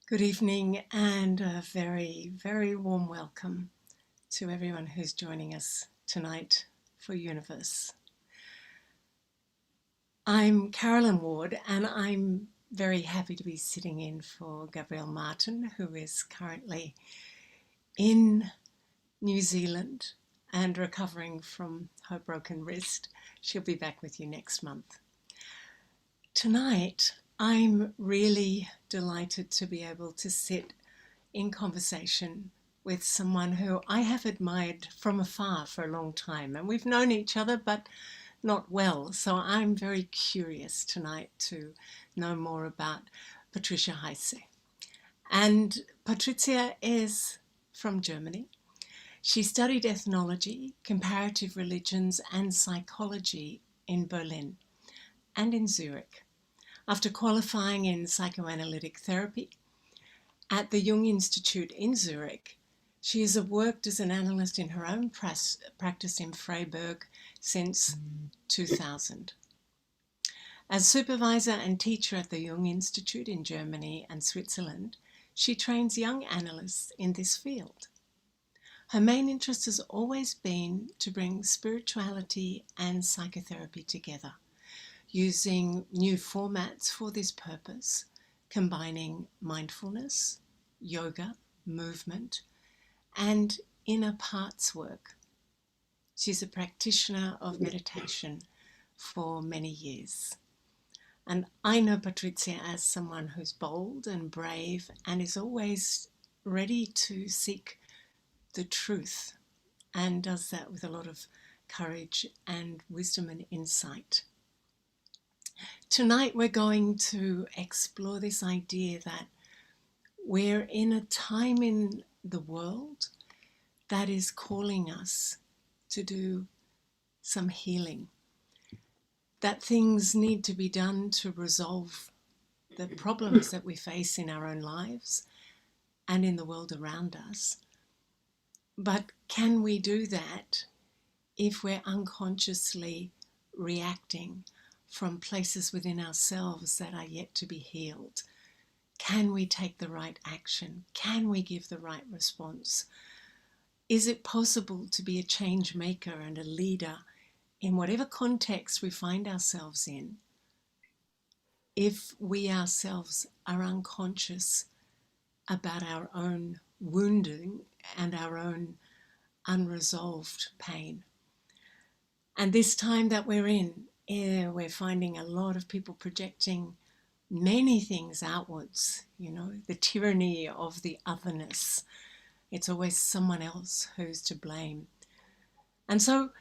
Good evening and a very, very warm welcome to everyone who's joining us tonight for Youniverse. I'm Carolyn Ward and I'm very happy to be sitting in for Gabrielle Martin, who is currently in New Zealand and recovering from her broken wrist. She'll be back with you next month. Tonight, I'm really delighted to be able to sit in conversation with someone who I have admired from afar for a long time, and we've known each other but not well, so I'm very curious tonight to know more about Patrizia Heise. And Patrizia is from Germany. She studied ethnology, comparative religions and psychology in Berlin and in Zurich. After qualifying in psychoanalytic therapy at the Jung Institute in Zurich, she has worked as an analyst in her own practice in Freiburg since 2000. As supervisor and teacher at the Jung Institute in Germany and Switzerland, she trains young analysts in this field. Her main interest has always been to bring spirituality and psychotherapy together, using new formats for this purpose, combining mindfulness, yoga, movement, and inner parts work. She's a practitioner of meditation for many years. And I know Patrizia as someone who's bold and brave and is always ready to seek the truth and does that with a lot of courage and wisdom and insight. Tonight we're going to explore this idea that we're in a time in the world that is calling us to do some healing, that things need to be done to resolve the problems that we face in our own lives and in the world around us. But can we do that if we're unconsciously reacting from places within ourselves that are yet to be healed? Can we take the right action? Can we give the right response? Is it possible to be a change maker and a leader in whatever context we find ourselves in if we ourselves are unconscious about our own wounding and our own unresolved pain? And this time that we're in, we're finding a lot of people projecting many things outwards, the tyranny of the otherness. It's always someone else who's to blame. And so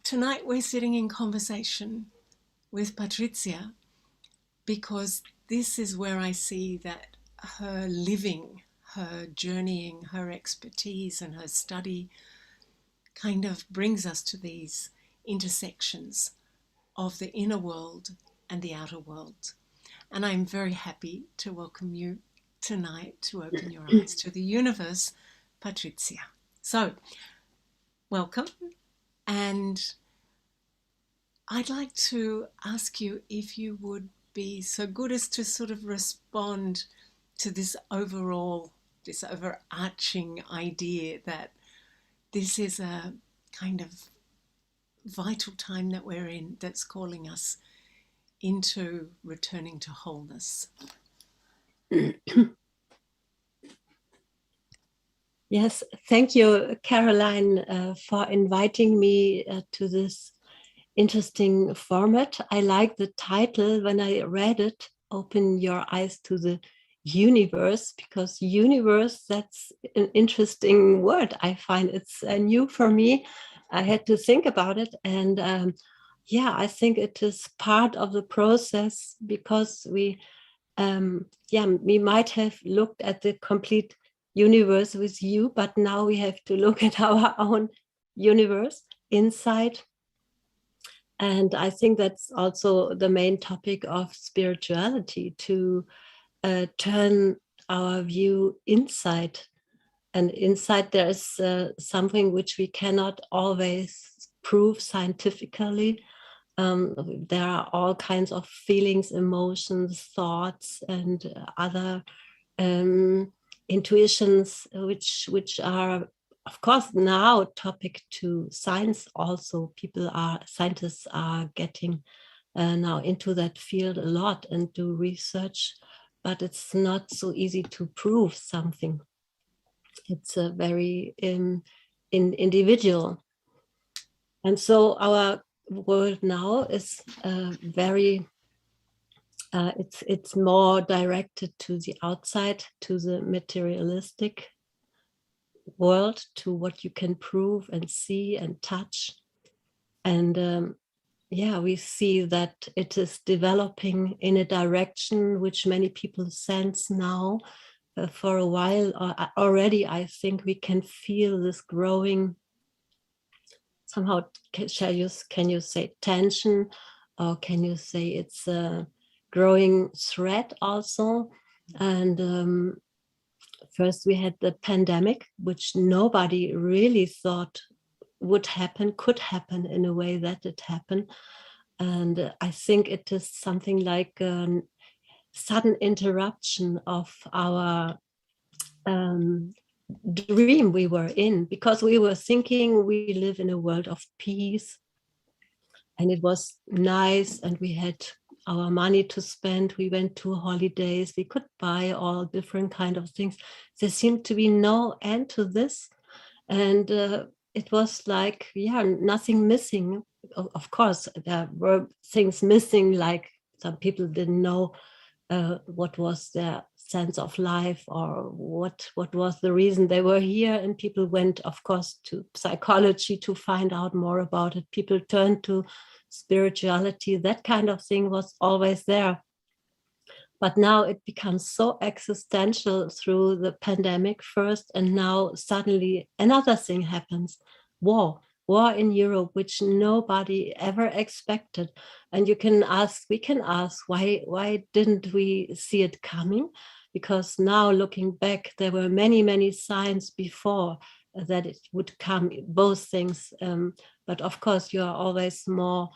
tonight we're sitting in conversation with Patrizia because this is where I see that her living, her journeying, her expertise and her study kind of brings us to these intersections of the inner world and the outer world. And I'm very happy to welcome you tonight to open your eyes to the universe, Patrizia. So, welcome. And I'd like to ask you if you would be so good as to sort of respond to this overarching idea that this is a kind of vital time that we're in that's calling us into returning to wholeness. Yes, thank you, Caroline, for inviting me to this interesting format. I like the title when I read it, Open Your Eyes to the Universe, because universe, that's an interesting word. I find it's new for me. I had to think about it. And I think it is part of the process because we might have looked at the complete universe with you, but now we have to look at our own universe inside. And I think that's also the main topic of spirituality, to turn our view inside. And inside there is something which we cannot always prove scientifically. There are all kinds of feelings, emotions, thoughts, and other intuitions, which are, of course, now topic to science. Also, scientists are getting now into that field a lot and do research, but it's not so easy to prove something. It's a very individual. And so our world now is very, it's more directed to the outside, to the materialistic world, to what you can prove and see and touch. And we see that it is developing in a direction which many people sense now. For a while already, I think we can feel this growing, somehow, can you say tension, or can you say it's a growing threat also? And first we had the pandemic, which nobody really thought could happen in a way that it happened. And I think it is something like a sudden interruption of our dream we were in, because we were thinking we live in a world of peace, and it was nice, and we had our money to spend. We went to holidays, we could buy all different kind of things. There seemed to be no end to this, and it was like, nothing missing. Of course, there were things missing, like some people didn't know what was their sense of life, or what was the reason they were here. And people went, of course, to psychology to find out more about it. People turned to spirituality. That kind of thing was always there. But now it becomes so existential through the pandemic first, and now suddenly another thing happens: war in Europe, which nobody ever expected. And we can ask, why didn't we see it coming? Because now, looking back, there were many signs before that it would come, both things. But of course, you are always more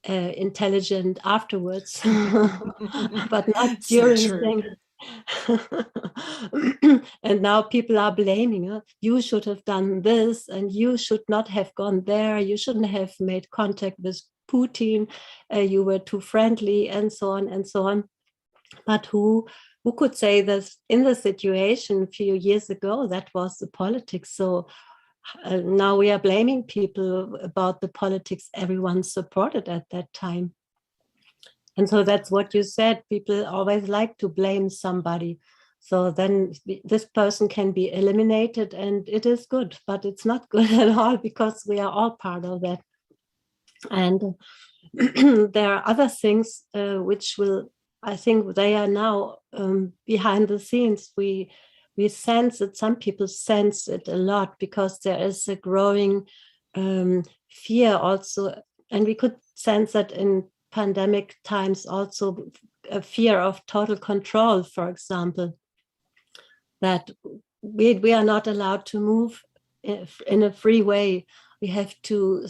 intelligent afterwards, but not during things. And now people are blaming her. You should have done this, and you should not have gone there. You shouldn't have made contact with Putin. You were too friendly, and so on and so on. But who could say this in the situation a few years ago? That was the politics. So now we are blaming people about the politics everyone supported at that time. And so that's what you said. People always like to blame somebody. So then this person can be eliminated, and it is good, but it's not good at all, because we are all part of that. And there are other things which will, I think they are now behind the scenes. We sense it, some people sense it a lot, because there is a growing fear also. And we could sense that in pandemic times also, a fear of total control, for example, that we are not allowed to move in a free way. We have to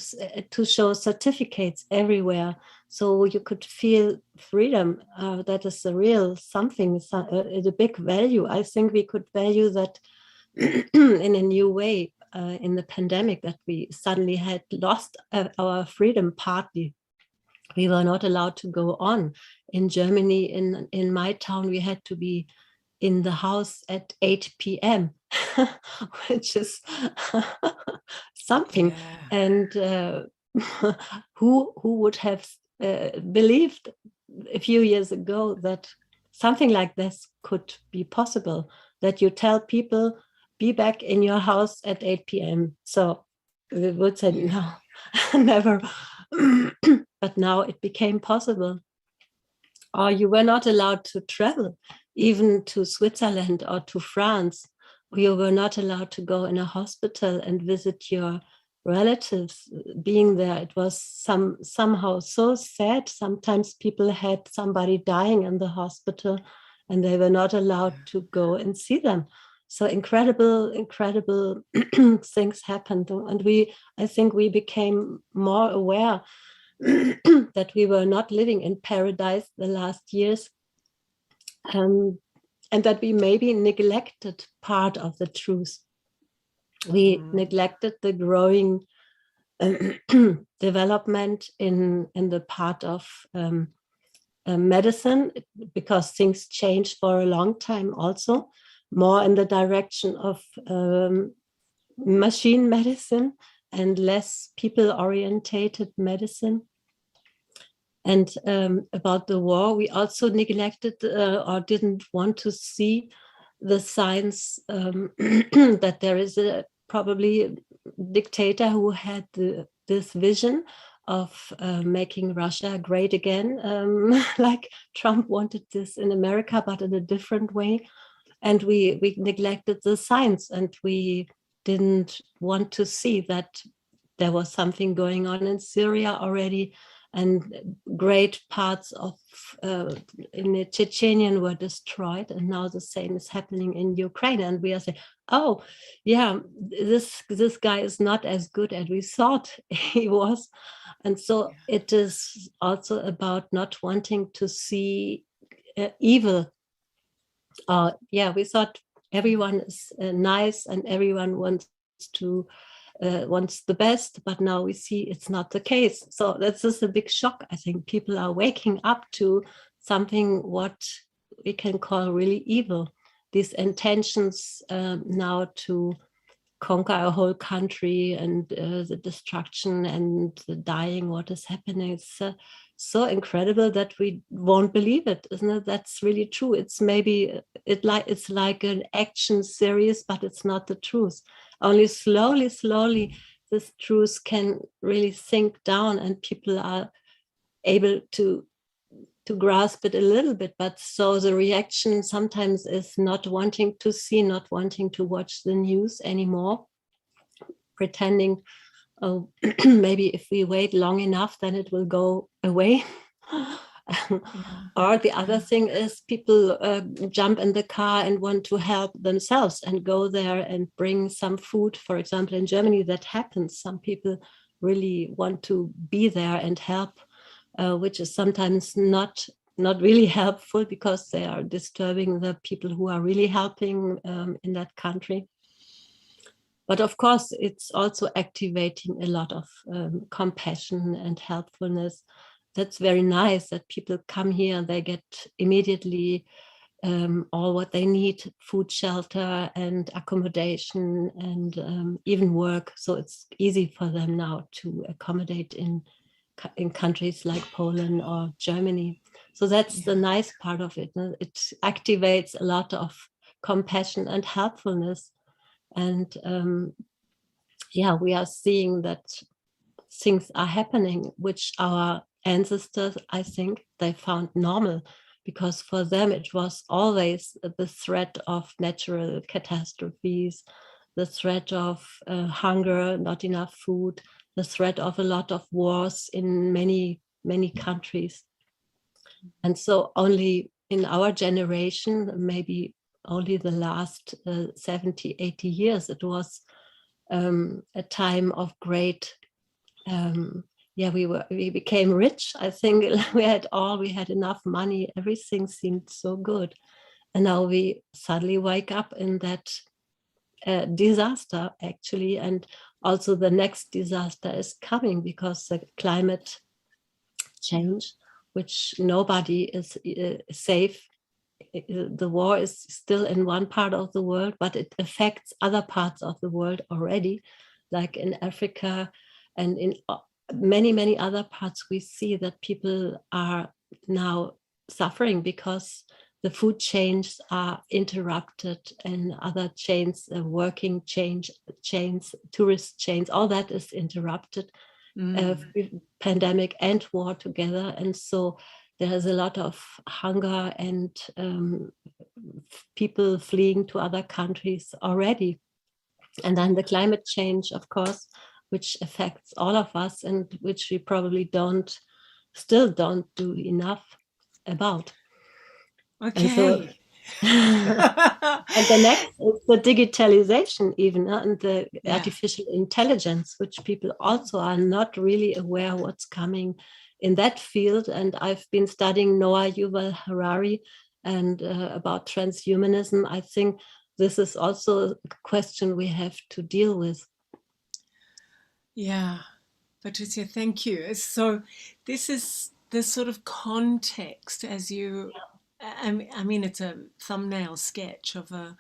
show certificates everywhere, so you could feel freedom. That is a real something, a big value. I think we could value that in a new way in the pandemic, that we suddenly had lost our freedom partly. We were not allowed to go on. In Germany, in my town, we had to be in the house at 8 p.m., which is something. Yeah. And who would have believed a few years ago that something like this could be possible, that you tell people, be back in your house at 8 p.m. So we would say, no, never. But now it became possible. Or you were not allowed to travel, even to Switzerland or to France. You were not allowed to go in a hospital and visit your relatives being there. It was somehow so sad. Sometimes people had somebody dying in the hospital, and they were not allowed to go and see them. So incredible things happened. And I think we became more aware that we were not living in paradise the last years. and that we maybe neglected part of the truth. We neglected the growing development in the part of medicine, because things changed for a long time also, more in the direction of machine medicine and less people-orientated medicine. And about the war, we also neglected or didn't want to see the signs that there is a probably dictator who had this vision of making Russia great again, like Trump wanted this in America, but in a different way. And we neglected the signs, and we didn't want to see that there was something going on in Syria already, and great parts of in the Chechenian were destroyed, and now the same is happening in Ukraine. And we are saying, oh yeah, this guy is not as good as we thought he was. And so it is also about not wanting to see evil. We thought everyone is nice and everyone wants the best, but now we see it's not the case. So that's just a big shock. I think people are waking up to something what we can call really evil. These intentions now to conquer a whole country, and the destruction and the dying, what is happening. It's so incredible that we won't believe it, isn't it? That's really true. It's maybe it's like an action series, but it's not the truth. Only slowly this truth can really sink down, and people are able to grasp it a little bit. But so the reaction sometimes is not wanting to see, not wanting to watch the news anymore, pretending, oh, maybe if we wait long enough, then it will go away. Or the other thing is people jump in the car and want to help themselves and go there and bring some food. For example, in Germany, that happens. Some people really want to be there and help, which is sometimes not really helpful, because they are disturbing the people who are really helping in that country. But of course, it's also activating a lot of compassion and helpfulness. That's very nice that people come here and they get immediately all what they need: food, shelter, and accommodation, and even work. So it's easy for them now to accommodate in countries like Poland or Germany. So that's the nice part of it. It activates a lot of compassion and helpfulness. And we are seeing that things are happening, which our ancestors, I think, they found normal, because for them it was always the threat of natural catastrophes, the threat of hunger, not enough food, the threat of a lot of wars in many countries. And so only in our generation, maybe only the last 70, 80 years, it was a time of great, we became rich. I think we had enough money, everything seemed so good. And now we suddenly wake up in that disaster, actually. And also the next disaster is coming, because the climate change, which nobody is safe. The war is still in one part of the world, but it affects other parts of the world already, like in Africa and in many other parts. We see that people are now suffering because the food chains are interrupted, and other chains, working chains, tourist chains, all that is interrupted. Pandemic and war together. And so there's a lot of hunger and people fleeing to other countries already. And then the climate change, of course, which affects all of us, and which we probably still don't do enough about. Okay. And the next is the digitalization, even, and the artificial intelligence, which people also are not really aware what's coming in that field. And I've been studying Noah Yuval Harari and about transhumanism, I think this is also a question we have to deal with. Yeah, Patrizia, thank you. So this is the sort of context as you, I mean, it's a thumbnail sketch of a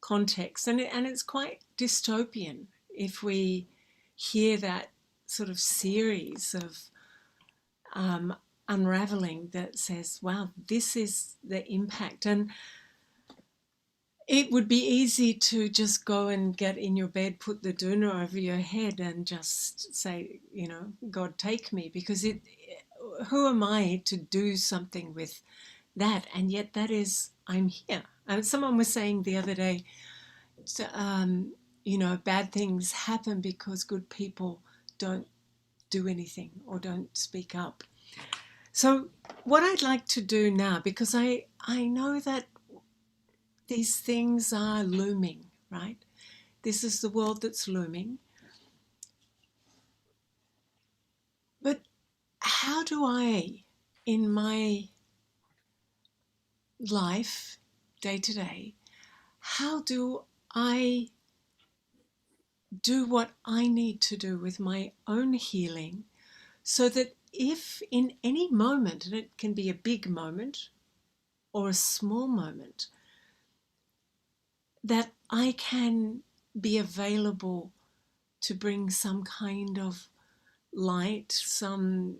context, and it's quite dystopian if we hear that sort of series of unraveling that says, wow, this is the impact. And it would be easy to just go and get in your bed, put the doona over your head and just say, you know, God take me, because who am I to do something with that? And yet that is, I'm here. Someone was saying the other day, you know, bad things happen because good people don't do anything or don't speak up. So what I'd like to do now, because I know that these things are looming, right? This is the world that's looming. But how do I, in my life, day to day, how do I do what I need to do with my own healing so that if in any moment, and it can be a big moment or a small moment, that I can be available to bring some kind of light, some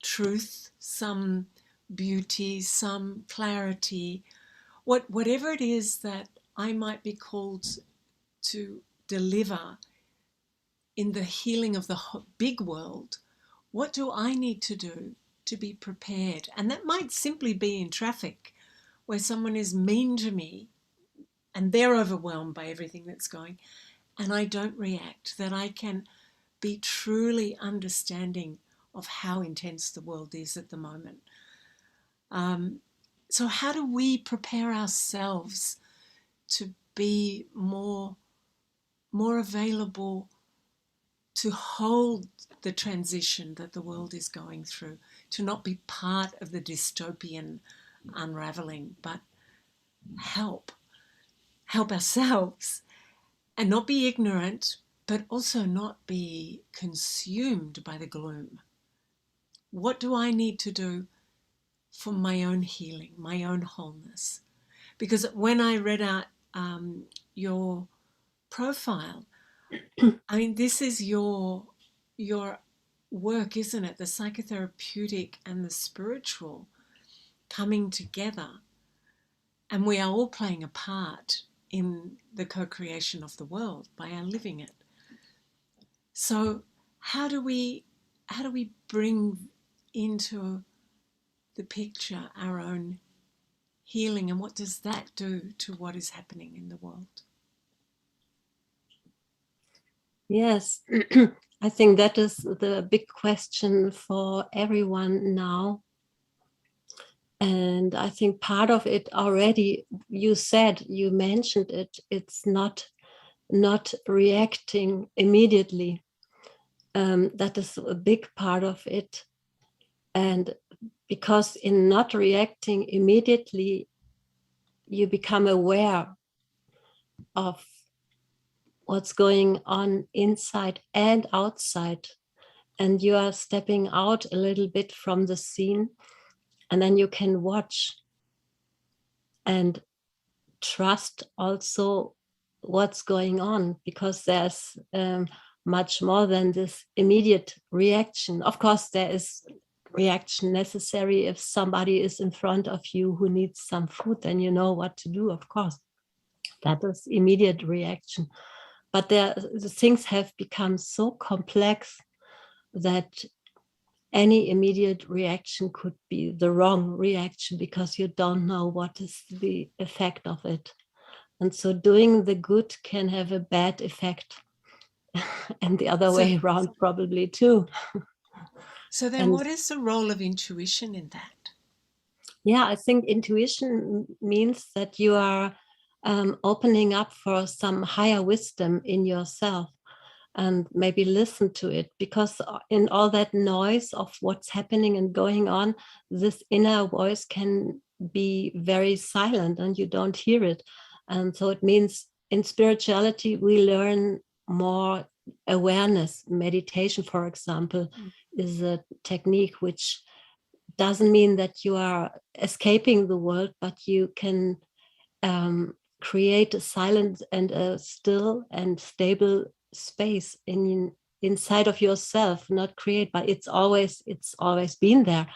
truth, some beauty, some clarity, whatever it is that I might be called to deliver in the healing of the big world, what do I need to do to be prepared? And that might simply be in traffic where someone is mean to me and they're overwhelmed by everything that's going, and I don't react, that I can be truly understanding of how intense the world is at the moment. So how do we prepare ourselves to be more available to hold the transition that the world is going through, to not be part of the dystopian unraveling, but help ourselves and not be ignorant, but also not be consumed by the gloom? What do I need to do for my own healing, my own wholeness? Because when I read out your profile, I mean, this is your work, isn't it? The psychotherapeutic and the spiritual coming together, and we are all playing a part in the co-creation of the world by our living it. So how do we bring into the picture our own healing, and what does that do to what is happening in the world? Yes, I think that is the big question for everyone now. And I think part of it already, you mentioned it, it's not reacting immediately. That is a big part of it. And because in not reacting immediately, you become aware of what's going on inside and outside. And you are stepping out a little bit from the scene, and then you can watch and trust also what's going on, because there's much more than this immediate reaction. Of course, there is reaction necessary. If somebody is in front of you who needs some food, then you know what to do, of course. That is immediate reaction. But the things have become so complex that any immediate reaction could be the wrong reaction, because you don't know what is the effect of it. And so doing the good can have a bad effect, and the other way around probably too. So then what is the role of intuition in that? Yeah, I think intuition means that you are opening up for some higher wisdom in yourself. and maybe listen to it, because in all that noise of what's happening and going on, this inner voice can be very silent and you don't hear it. And so it means in spirituality, we learn more awareness. Meditation, for example, is a technique which doesn't mean that you are escaping the world, but you can create a silent and a still and stable space inside of yourself. Not create, but it's always been there,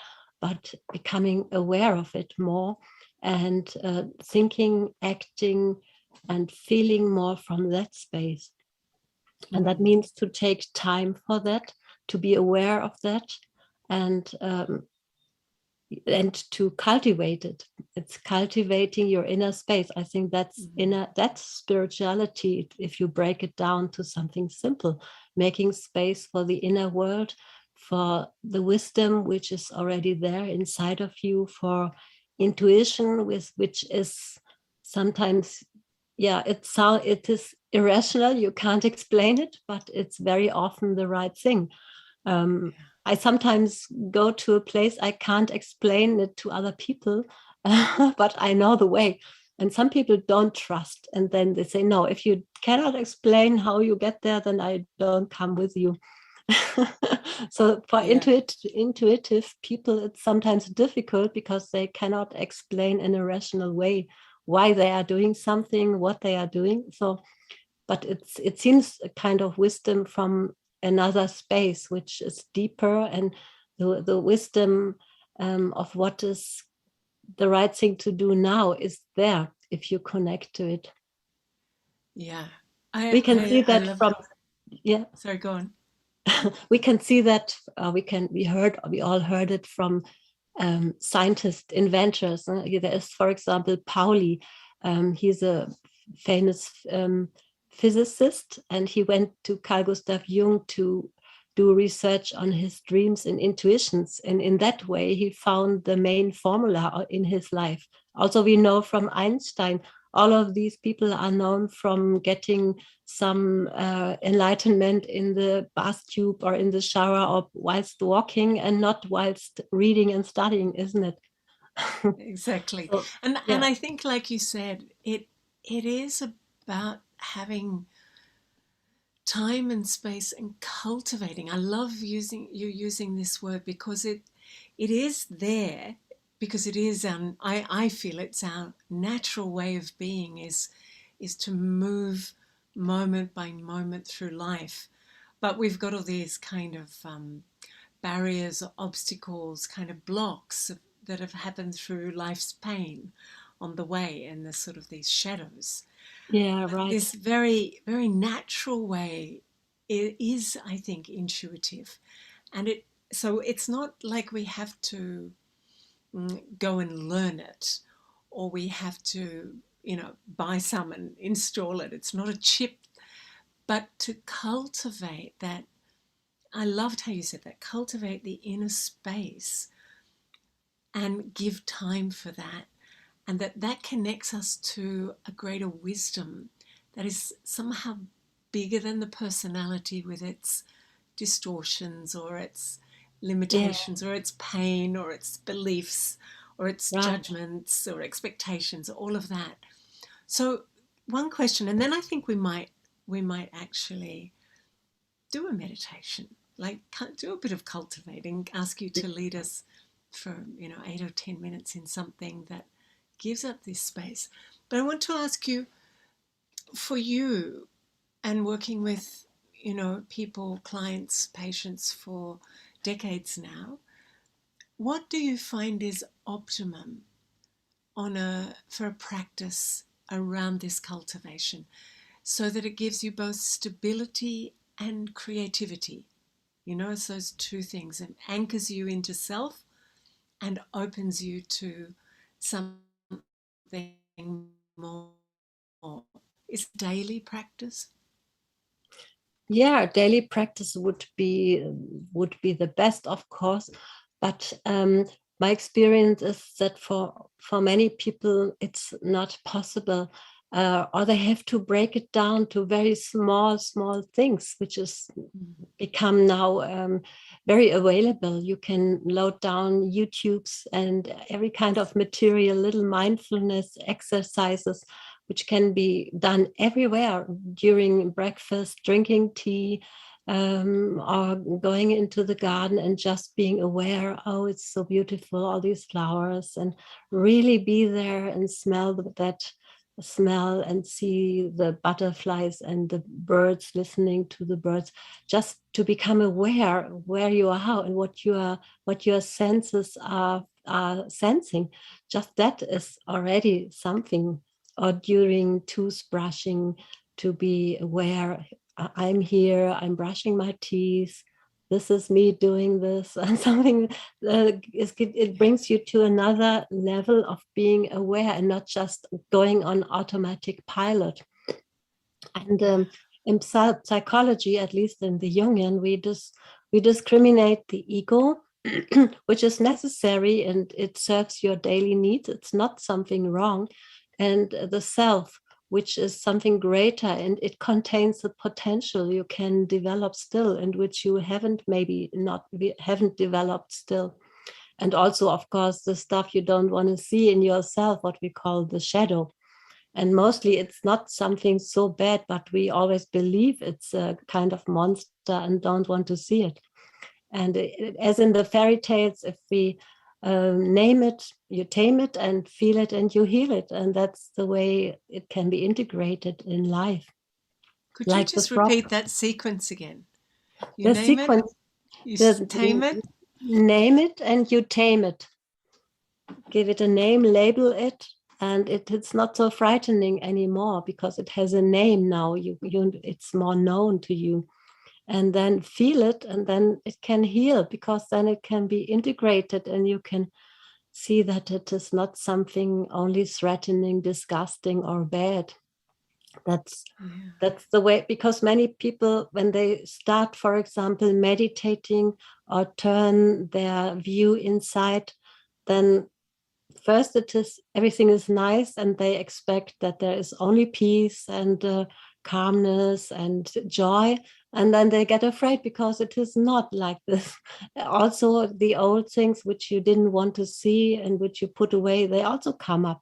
but becoming aware of it more, and thinking, acting, and feeling more from that space. And that means to take time for that, to be aware of that, and to cultivate it. It's cultivating your inner space. I think that's spirituality, if you break it down to something simple, making space for the inner world, for the wisdom which is already there inside of you, for intuition, which is sometimes, it is irrational, you can't explain it, but it's very often the right thing. I sometimes go to a place, I can't explain it to other people, but I know the way. And some people don't trust. And then they say, no, if you cannot explain how you get there, then I don't come with you. So for intuitive people, it's sometimes difficult because they cannot explain in a rational way why they are doing something, what they are doing. So, but it seems a kind of wisdom from another space, which is deeper, and the wisdom of what is the right thing to do now is there if you connect to it. Yeah, We can see I that love from Sorry, go on. we can see that we all heard it from scientists, inventors. There is, for example, Pauli. He's a famous physicist, and he went to Carl Gustav Jung to do research on his dreams and intuitions. And in that way, he found the main formula in his life. Also, we know from Einstein, all of these people are known from getting some enlightenment in the bath tube or in the shower or whilst walking, and not whilst reading and studying, isn't it? Exactly. So, And I think, like you said, it is about having time and space and cultivating. I love using this word, because it is there, because it is I feel it's our natural way of being, is to move moment by moment through life. But we've got all these kind of barriers or obstacles, kind of blocks that have happened through life's pain on the way, and the sort of these shadows. right. This very, very natural way is, I think, intuitive. And so it's not like we have to go and learn it, or we have to, buy some and install it. It's not a chip, but to cultivate that. I loved how you said that, cultivate the inner space and give time for that. And that connects us to a greater wisdom that is somehow bigger than the personality, with its distortions or its limitations or its pain or its beliefs or its judgments or expectations, all of that. So one question, and then I think we might actually do a meditation, like do a bit of cultivating, ask you to lead us for 8 or 10 minutes in something that gives up this space. But I want to ask you, for you, and working with people, clients, patients for decades now, what do you find is optimum for a practice around this cultivation, so that it gives you both stability and creativity? It's those two things, and anchors you into self and opens you to something more. Is daily practice? Daily practice would be the best, of course, but my experience is that for many people it's not possible. or they have to break it down to very small things, which is become now very available. You can load down YouTubes and every kind of material, little mindfulness exercises, which can be done everywhere during breakfast, drinking tea, or going into the garden and just being aware, oh, it's so beautiful, all these flowers, and really be there and smell that smell and see the butterflies and the birds, listening to the birds, just to become aware where you are and what your senses are sensing. Just that is already something. Or during toothbrushing, to be aware, I'm here, I'm brushing my teeth, this is me doing this, and something it brings you to another level of being aware and not just going on automatic pilot. And in psychology, at least in the Jungian, we discriminate the ego, which is necessary and it serves your daily needs. It's not something wrong. And the self, which is something greater, and it contains the potential you can develop still, and which you haven't developed still. And also, of course, the stuff you don't want to see in yourself, what we call the shadow. And mostly it's not something so bad, but we always believe it's a kind of monster and don't want to see it. And as in the fairy tales, if we name it, you tame it, and feel it and you heal it. And that's the way it can be integrated in life. Could you just repeat that sequence again? You the name sequence, it, you tame it. Name it and you tame it. Give it a name, label it, and it's not so frightening anymore because it has a name now. It's more known to you. And then feel it, and then it can heal, because then it can be integrated and you can see that it is not something only threatening, disgusting, or bad. That's the way, because many people, when they start, for example, meditating or turn their view inside, then first everything is nice and they expect that there is only peace and calmness and joy, and then they get afraid because it is not like this. Also, the old things which you didn't want to see and which you put away, they also come up,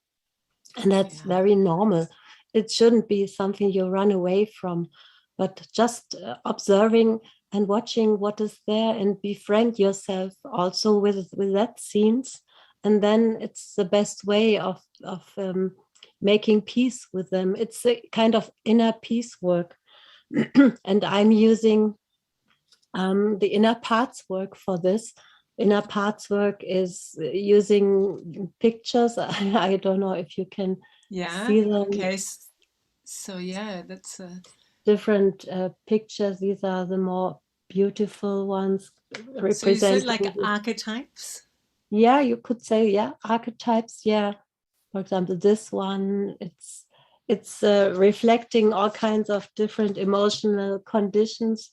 and that's very normal. It shouldn't be something you run away from, but just observing and watching what is there, and befriend yourself also with that scenes. And then it's the best way of making peace with them. It's a kind of inner peace work. And I'm using the inner parts work for this. Inner parts work is using pictures. I don't know if you can see them. Okay. So that's different pictures. These are the more beautiful ones, representing. So is it like archetypes? Yeah, you could say, archetypes. Yeah, for example, this one, it's reflecting all kinds of different emotional conditions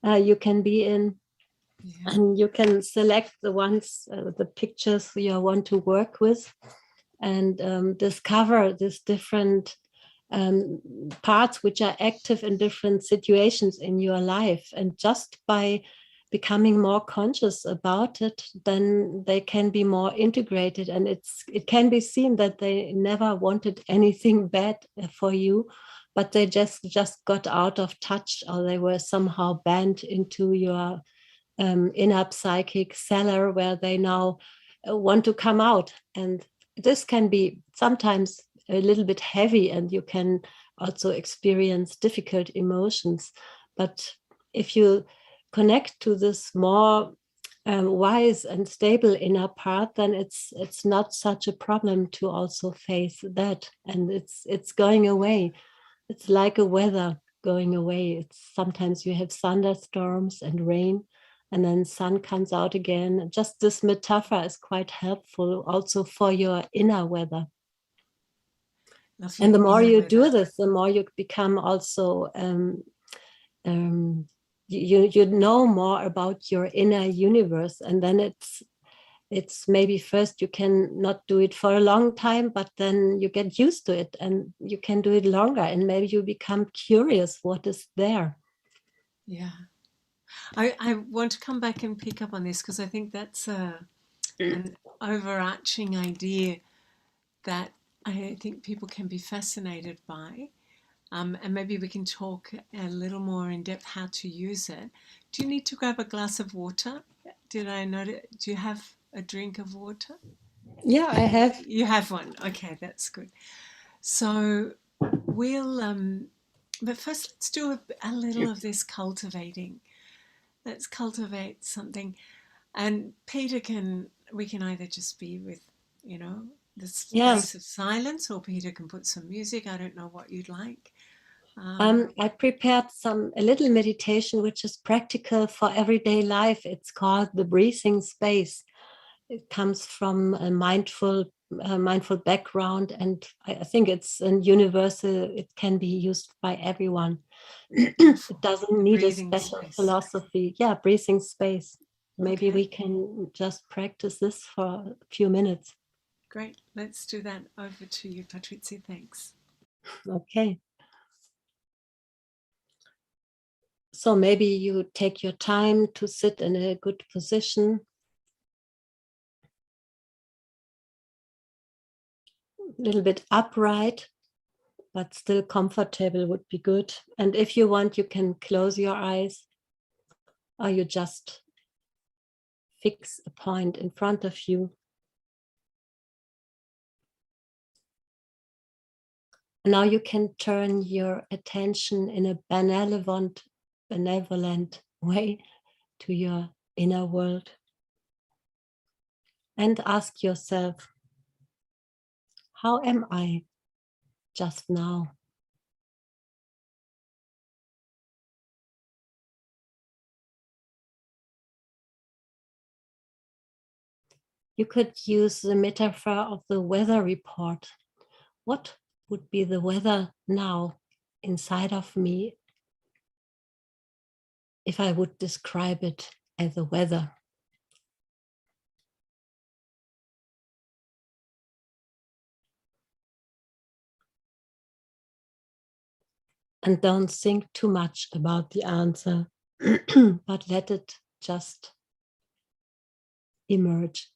you can be in, and you can select the ones, the pictures you want to work with, and discover these different parts which are active in different situations in your life. And just by becoming more conscious about it, then they can be more integrated, and it can be seen that they never wanted anything bad for you, but they just got out of touch, or they were somehow banned into your inner psychic cellar, where they now want to come out. And this can be sometimes a little bit heavy, and you can also experience difficult emotions. But if you connect to this more wise and stable inner part, then it's not such a problem to also face that, and it's going away. It's like a weather going away. It's sometimes you have thunderstorms and rain, and then sun comes out again. Just this metaphor is quite helpful also for your inner weather. Lovely. And the more you do this, the more you become also you know more about your inner universe, and then it's maybe first you can not do it for a long time, but then you get used to it and you can do it longer, and maybe you become curious what is there. Yeah. I want to come back and pick up on this because I think that's an overarching idea that I think people can be fascinated by. And maybe we can talk a little more in depth how to use it. Do you need to grab a glass of water? Did I notice? Do you have a drink of water? Yeah, I have. You have one. Okay, that's good. So we'll, but first let's do a little of this cultivating. Let's cultivate something. And we can either just be with, the Yeah. space of silence, or Peter can put some music. I don't know what you'd like. I prepared a little meditation which is practical for everyday life. It's called the breathing space. It comes from a mindful background, and I think it's a universal. It can be used by everyone. Beautiful. It doesn't The need a breathing special space. philosophy. Yeah, breathing space. Maybe Okay, we can just practice this for a few minutes. great. Let's do that. Over to you, Patrizia. Thanks. Okay. So maybe you take your time to sit in a good position. A little bit upright, but still comfortable would be good. And if you want, you can close your eyes, or you just fix a point in front of you. Now you can turn your attention in a benevolent way to your inner world and ask yourself, how am I just now? You could use the metaphor of the weather report. What would be the weather now inside of me if I would describe it as a weather? And don't think too much about the answer, but let it just emerge.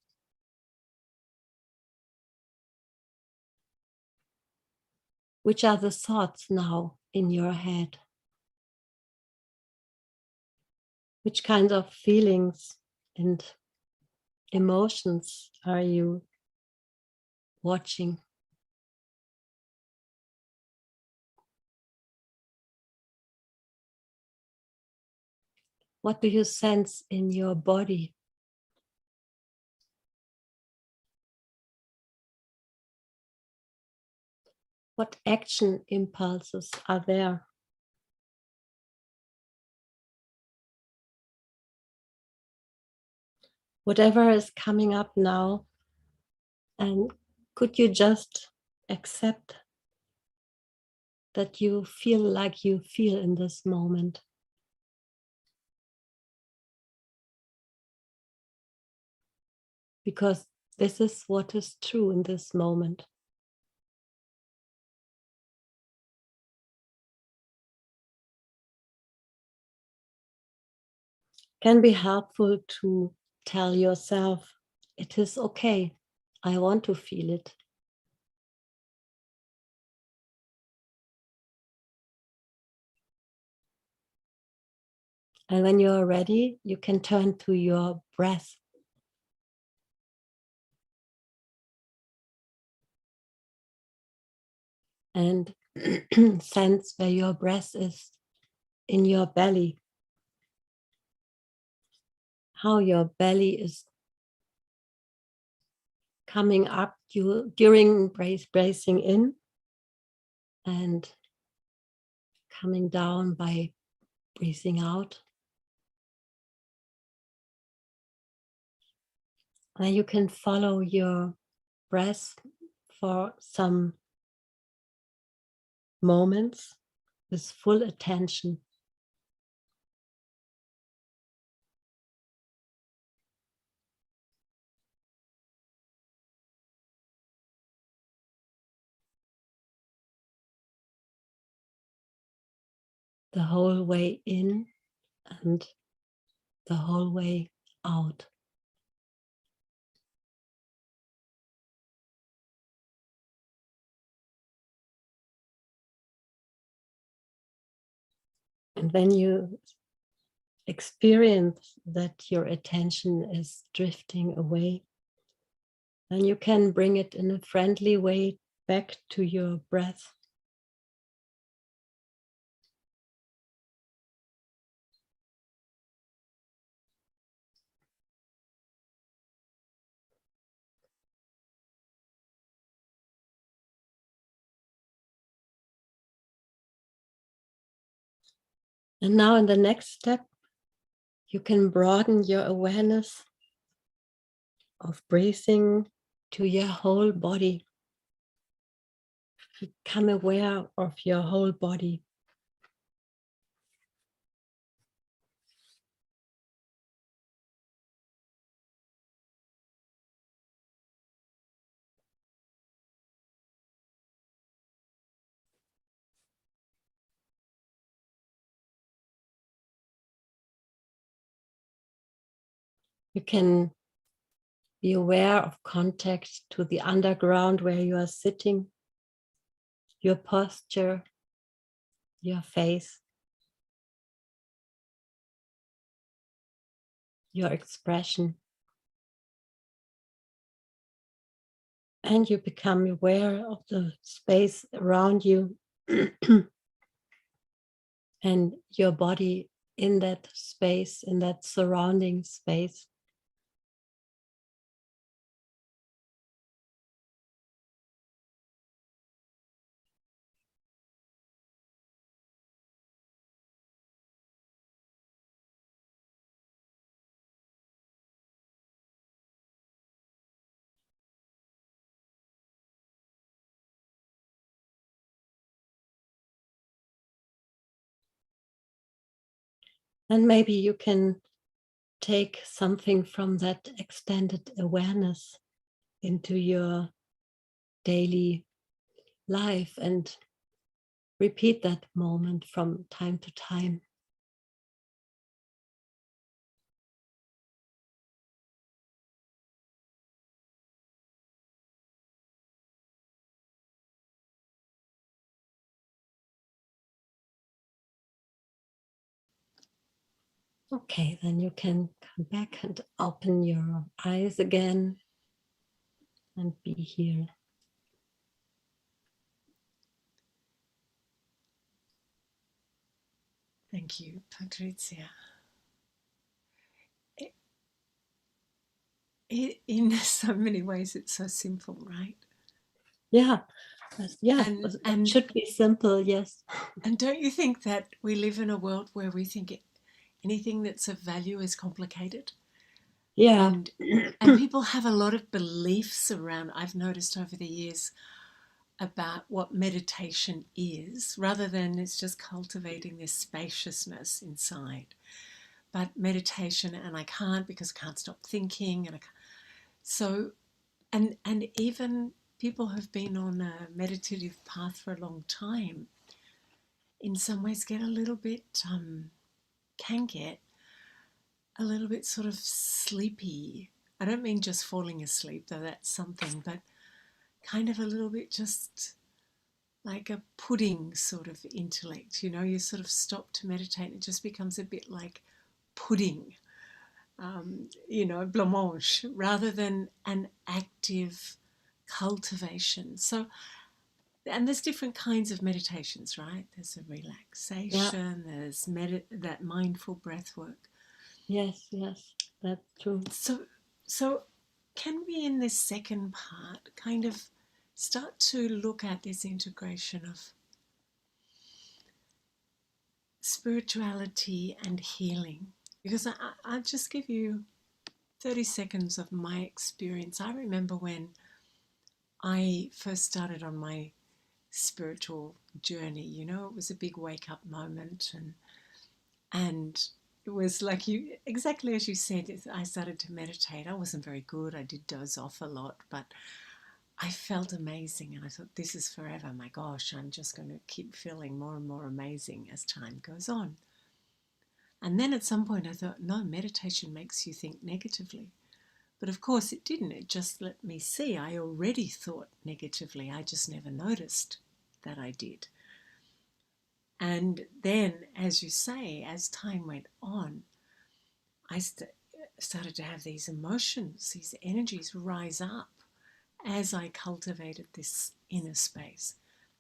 Which are the thoughts now in your head? Which kinds of feelings and emotions are you watching? What do you sense in your body? What action impulses are there? Whatever is coming up now, and could you just accept that you feel like you feel in this moment? Because this is what is true in this moment. Can be helpful to tell yourself, it is okay, I want to feel it. And when you're ready, you can turn to your breath. And sense where your breath is in your belly. How your belly is coming up during breathing in and coming down by breathing out. And you can follow your breath for some moments with full attention. the whole way in and the whole way out. And when you experience that your attention is drifting away, then you can bring it in a friendly way back to your breath. And now in the next step, you can broaden your awareness of breathing to your whole body. Become aware of your whole body. You can be aware of contact to the underground where you are sitting, your posture, your face, your expression. And you become aware of the space around you and your body in that space, in that surrounding space. And maybe you can take something from that extended awareness into your daily life and repeat that moment from time to time. Okay, then you can come back and open your eyes again and be here. Thank you, Patrizia. In so many ways, it's so simple, right? Yeah, yeah, it And should be simple, yes. and don't you think that we live in a world where we think anything that's of value is complicated? Yeah. And people have a lot of beliefs around, I've noticed over the years, about what meditation is, rather than it's just cultivating this spaciousness inside. But meditation, and I can't because I can't stop thinking, and I can't. So, and even people who've been on a meditative path for a long time, in some ways get a little bit, can get a little bit sort of sleepy. I don't mean just falling asleep, though that's something, but kind of a little bit just like a pudding sort of intellect. You know, you sort of stop to meditate and it just becomes a bit like pudding, you know, blancmange, rather than an active cultivation. So, and there's different kinds of meditations, right? There's a Yeah, relaxation, there's that mindful breath work. yes, that's true. So can we, in this second part, kind of start to look at this integration of spirituality and healing? Because I'll just give you 30 seconds of my experience. I remember when I first started on my spiritual journey, you know, it was a big wake up moment, and it was like, you exactly as you said, I started to meditate. I wasn't very good. I did doze off a lot, but I felt amazing, and I thought, this is forever. My gosh, I'm just going to keep feeling more and more amazing as time goes on. And then at some point I thought, no, meditation makes you think negatively. But of course it didn't. It just let me see I already thought negatively. I just never noticed that I did. And then, as you say, as time went on, I started to have these emotions, these energies rise up as I cultivated this inner space.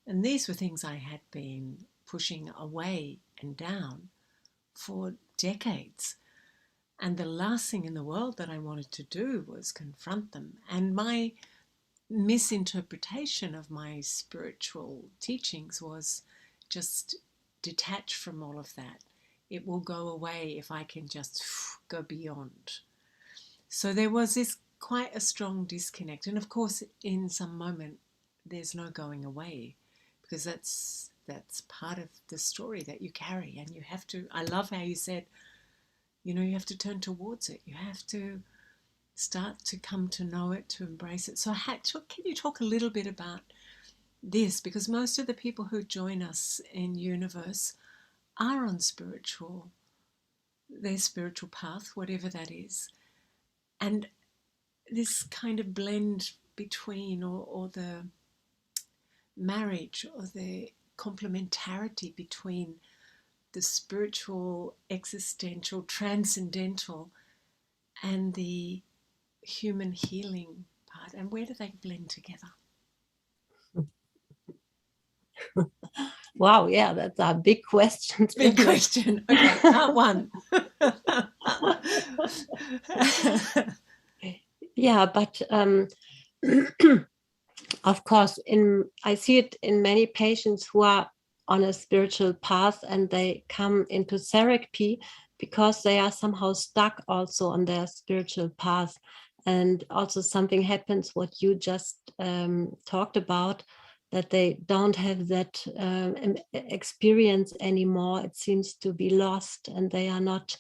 And these were things I had been pushing away and down for decades. And the last thing in the world that I wanted to do was confront them. And my misinterpretation of my spiritual teachings was just detach from all of that. It will go away if I can just go beyond. So there was this quite a strong disconnect. And of course, in some moment, there's no going away, because that's part of the story that you carry. And you have to, I love how you said, you know, you have to turn towards it. You have to start to come to know it, to embrace it. So can you talk a little bit about this? Because most of the people who join us in Youniverse are on their spiritual path, whatever that is. And this kind of blend between, or the marriage, or the complementarity between the spiritual, existential, transcendental, and the human healing part, and where do they blend together? Wow, yeah, that's a big question. Big question. Okay, part one. Yeah, but of course, I see it in many patients who are on a spiritual path, and they come into therapy because they are somehow stuck also on their spiritual path. And also something happens, what you just talked about, that they don't have that experience anymore. It seems to be lost, and they are not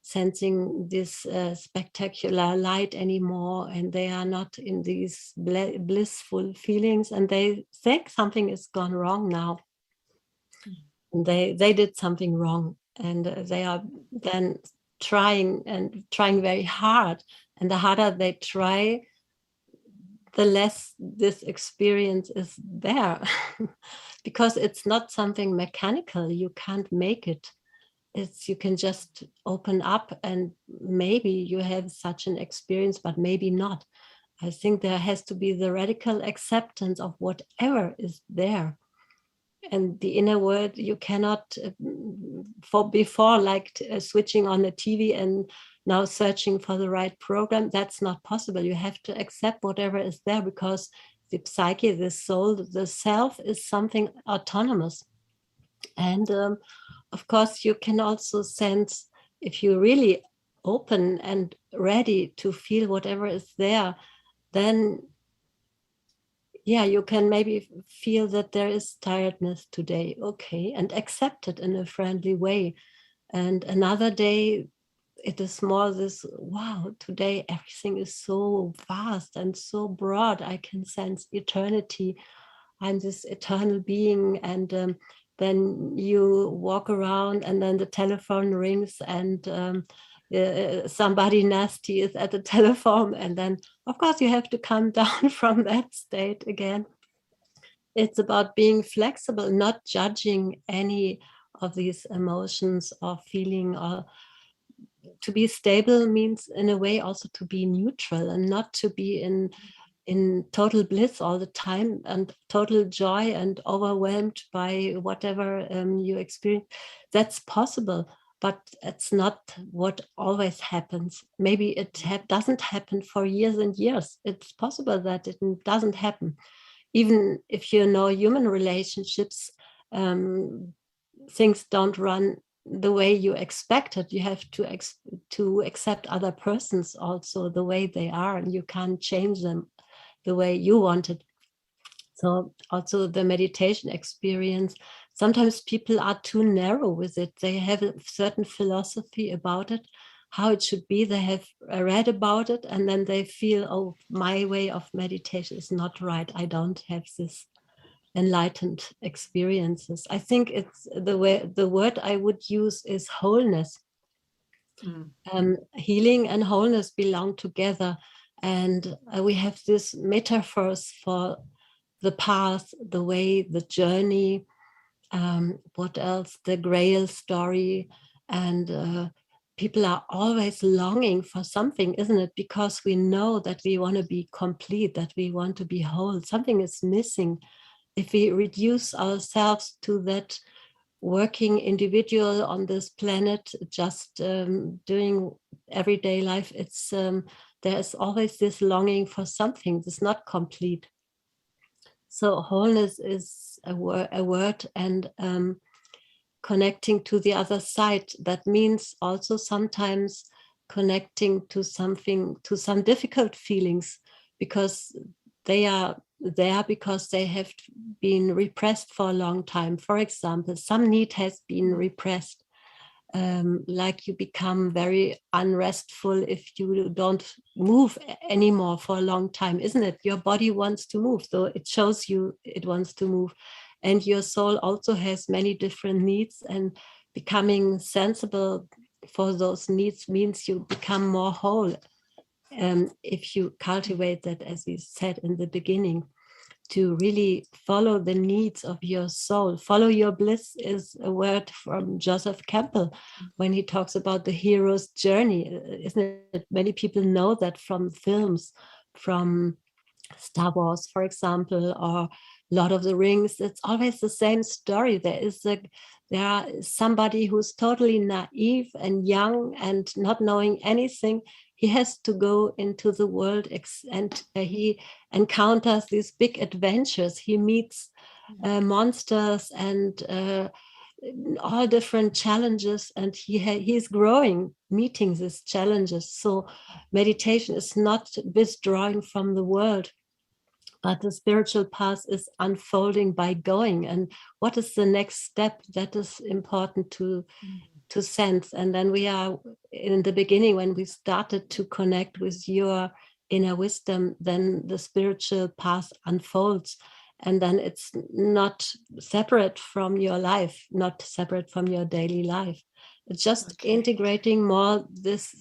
sensing this spectacular light anymore, and they are not in these blissful feelings, and they think something is gone wrong now. They did something wrong, and they are then trying very hard, and the harder they try, the less this experience is there. Because it's not something mechanical. You can't make it. You can just open up, and maybe you have such an experience, but maybe not. I think there has to be the radical acceptance of whatever is there. And the inner world, you cannot, for before, like switching on the TV and now searching for the right program, that's not possible. You have to accept whatever is there, because the psyche, the soul, the self is something autonomous. And of course, you can also sense, if you're really open and ready to feel whatever is there, then yeah, you can maybe feel that there is tiredness today, okay, and accept it in a friendly way. And another day, it is more this, wow, today everything is so vast and so broad. I can sense eternity. I'm this eternal being. And then you walk around, and then the telephone rings, and somebody nasty is at the telephone. And then, of course, you have to come down from that state again. It's about being flexible, not judging any of these emotions or feeling. Or to be stable means, in a way, also to be neutral, and not to be in total bliss all the time, and total joy, and overwhelmed by whatever you experience. That's possible, but it's not what always happens. Maybe it doesn't happen for years and years. It's possible that it doesn't happen. Even if you know human relationships, things don't run the way you expected. You have to accept other persons also the way they are, and you can't change them the way you want it. So also the meditation experience, sometimes people are too narrow with it. They have a certain philosophy about it, how it should be. They have read about it, and then they feel, oh, my way of meditation is not right. I don't have this enlightened experiences. I think it's the word I would use is wholeness. Mm. Healing and wholeness belong together, and we have these metaphors for the path, the way, the journey. What else? The Grail story, and people are always longing for something, isn't it? Because we know that we want to be complete, that we want to be whole. Something is missing. If we reduce ourselves to that working individual on this planet, just doing everyday life, it's there's always this longing for something that's not complete. So wholeness is a word, and connecting to the other side. That means also sometimes connecting to something, to some difficult feelings, because they are there because they have been repressed for a long time. For example, some need has been repressed. Like you become very unrestful if you don't move anymore for a long time, isn't it? Your body wants to move, so it shows you it wants to move. And your soul also has many different needs, and becoming sensible for those needs means you become more whole. If you cultivate that, as we said in the beginning, to really follow the needs of your soul. Follow your bliss is a word from Joseph Campbell when he talks about the hero's journey. Isn't it? Many people know that from films, from Star Wars, for example, or Lord of the Rings. It's always the same story. There is somebody who's totally naive and young and not knowing anything. He has to go into the world, and he encounters these big adventures. He meets monsters and all different challenges, and he's growing, meeting these challenges. So meditation is not withdrawing from the world, but the spiritual path is unfolding by going. And what is the next step? That is important to sense. And then we are in the beginning, when we started to connect with your inner wisdom, then the spiritual path unfolds. And then it's not separate from your life, not separate from your daily life. It's just integrating more this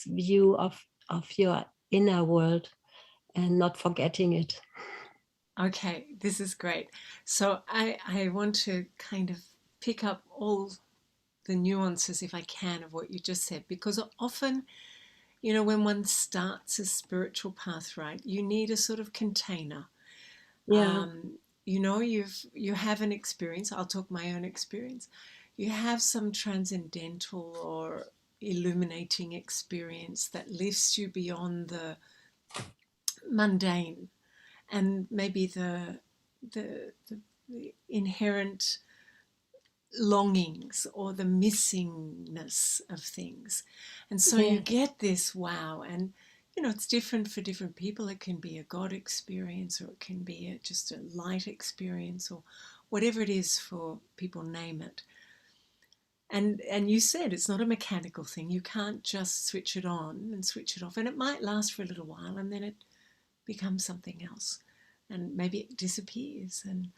view of your inner world and not forgetting it. Okay, this is great. So I want to kind of pick up all the nuances, if I can, of what you just said, because often, when one starts a spiritual path, right, you need a sort of container. Yeah. You have an experience. I'll talk my own experience. You have some transcendental or illuminating experience that lifts you beyond the mundane, and maybe the inherent longings or the missingness of things. And so you Yes. get this wow. And it's different for different people. It can be a God experience, or it can be just a light experience, or whatever it is for people, name it. And you said it's not a mechanical thing. You can't just switch it on and switch it off, and it might last for a little while, and then it becomes something else, and maybe it disappears. And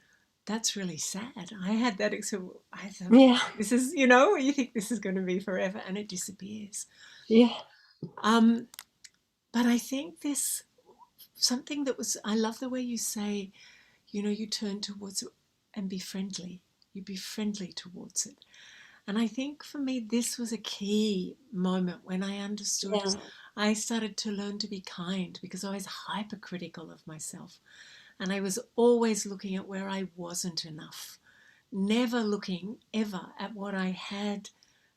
that's really sad. I had that experience. I thought, Yeah. this is, you think this is going to be forever, and it disappears. Yeah. Um, but I think this something I love the way you say, you turn towards it and be friendly. You be friendly towards it. And I think for me, this was a key moment when I understood. Yeah. I started to learn to be kind, because I was hypercritical of myself. And I was always looking at where I wasn't enough, never looking ever at what I had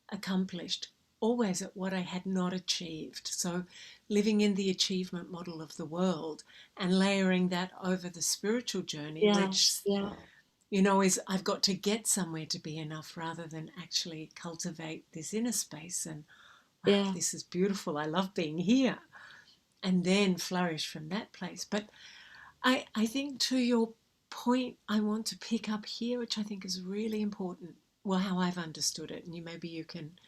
accomplished, always at what I had not achieved. So living in the achievement model of the world and layering that over the spiritual journey, Yeah. which, Yeah. is I've got to get somewhere to be enough, rather than actually cultivate this inner space. And wow, Yeah. this is beautiful. I love being here. And then flourish from that place. But I think, to your point, I want to pick up here, which I think is really important. Well, how I've understood it, and maybe you can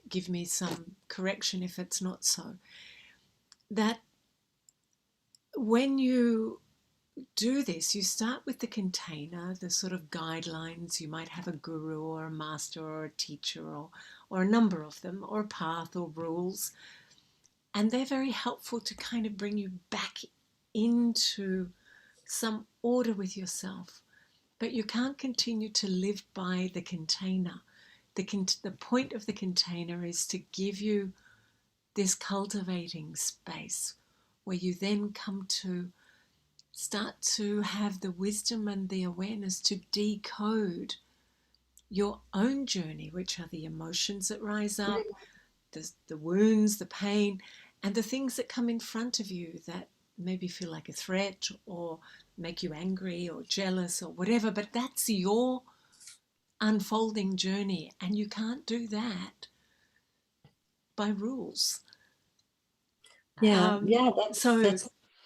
give me some correction if it's not so, that when you do this, you start with the container, the sort of guidelines. You might have a guru or a master or a teacher, or a number of them, or a path or rules. And they're very helpful to kind of bring you back into some order with yourself. But you can't continue to live by the container. The point of the container is to give you this cultivating space where you then come to start to have the wisdom and the awareness to decode your own journey, which are the emotions that rise up, the wounds, the pain, and the things that come in front of you that maybe feel like a threat or make you angry or jealous or whatever. But that's your unfolding journey, and you can't do that by rules. Yeah, yeah, So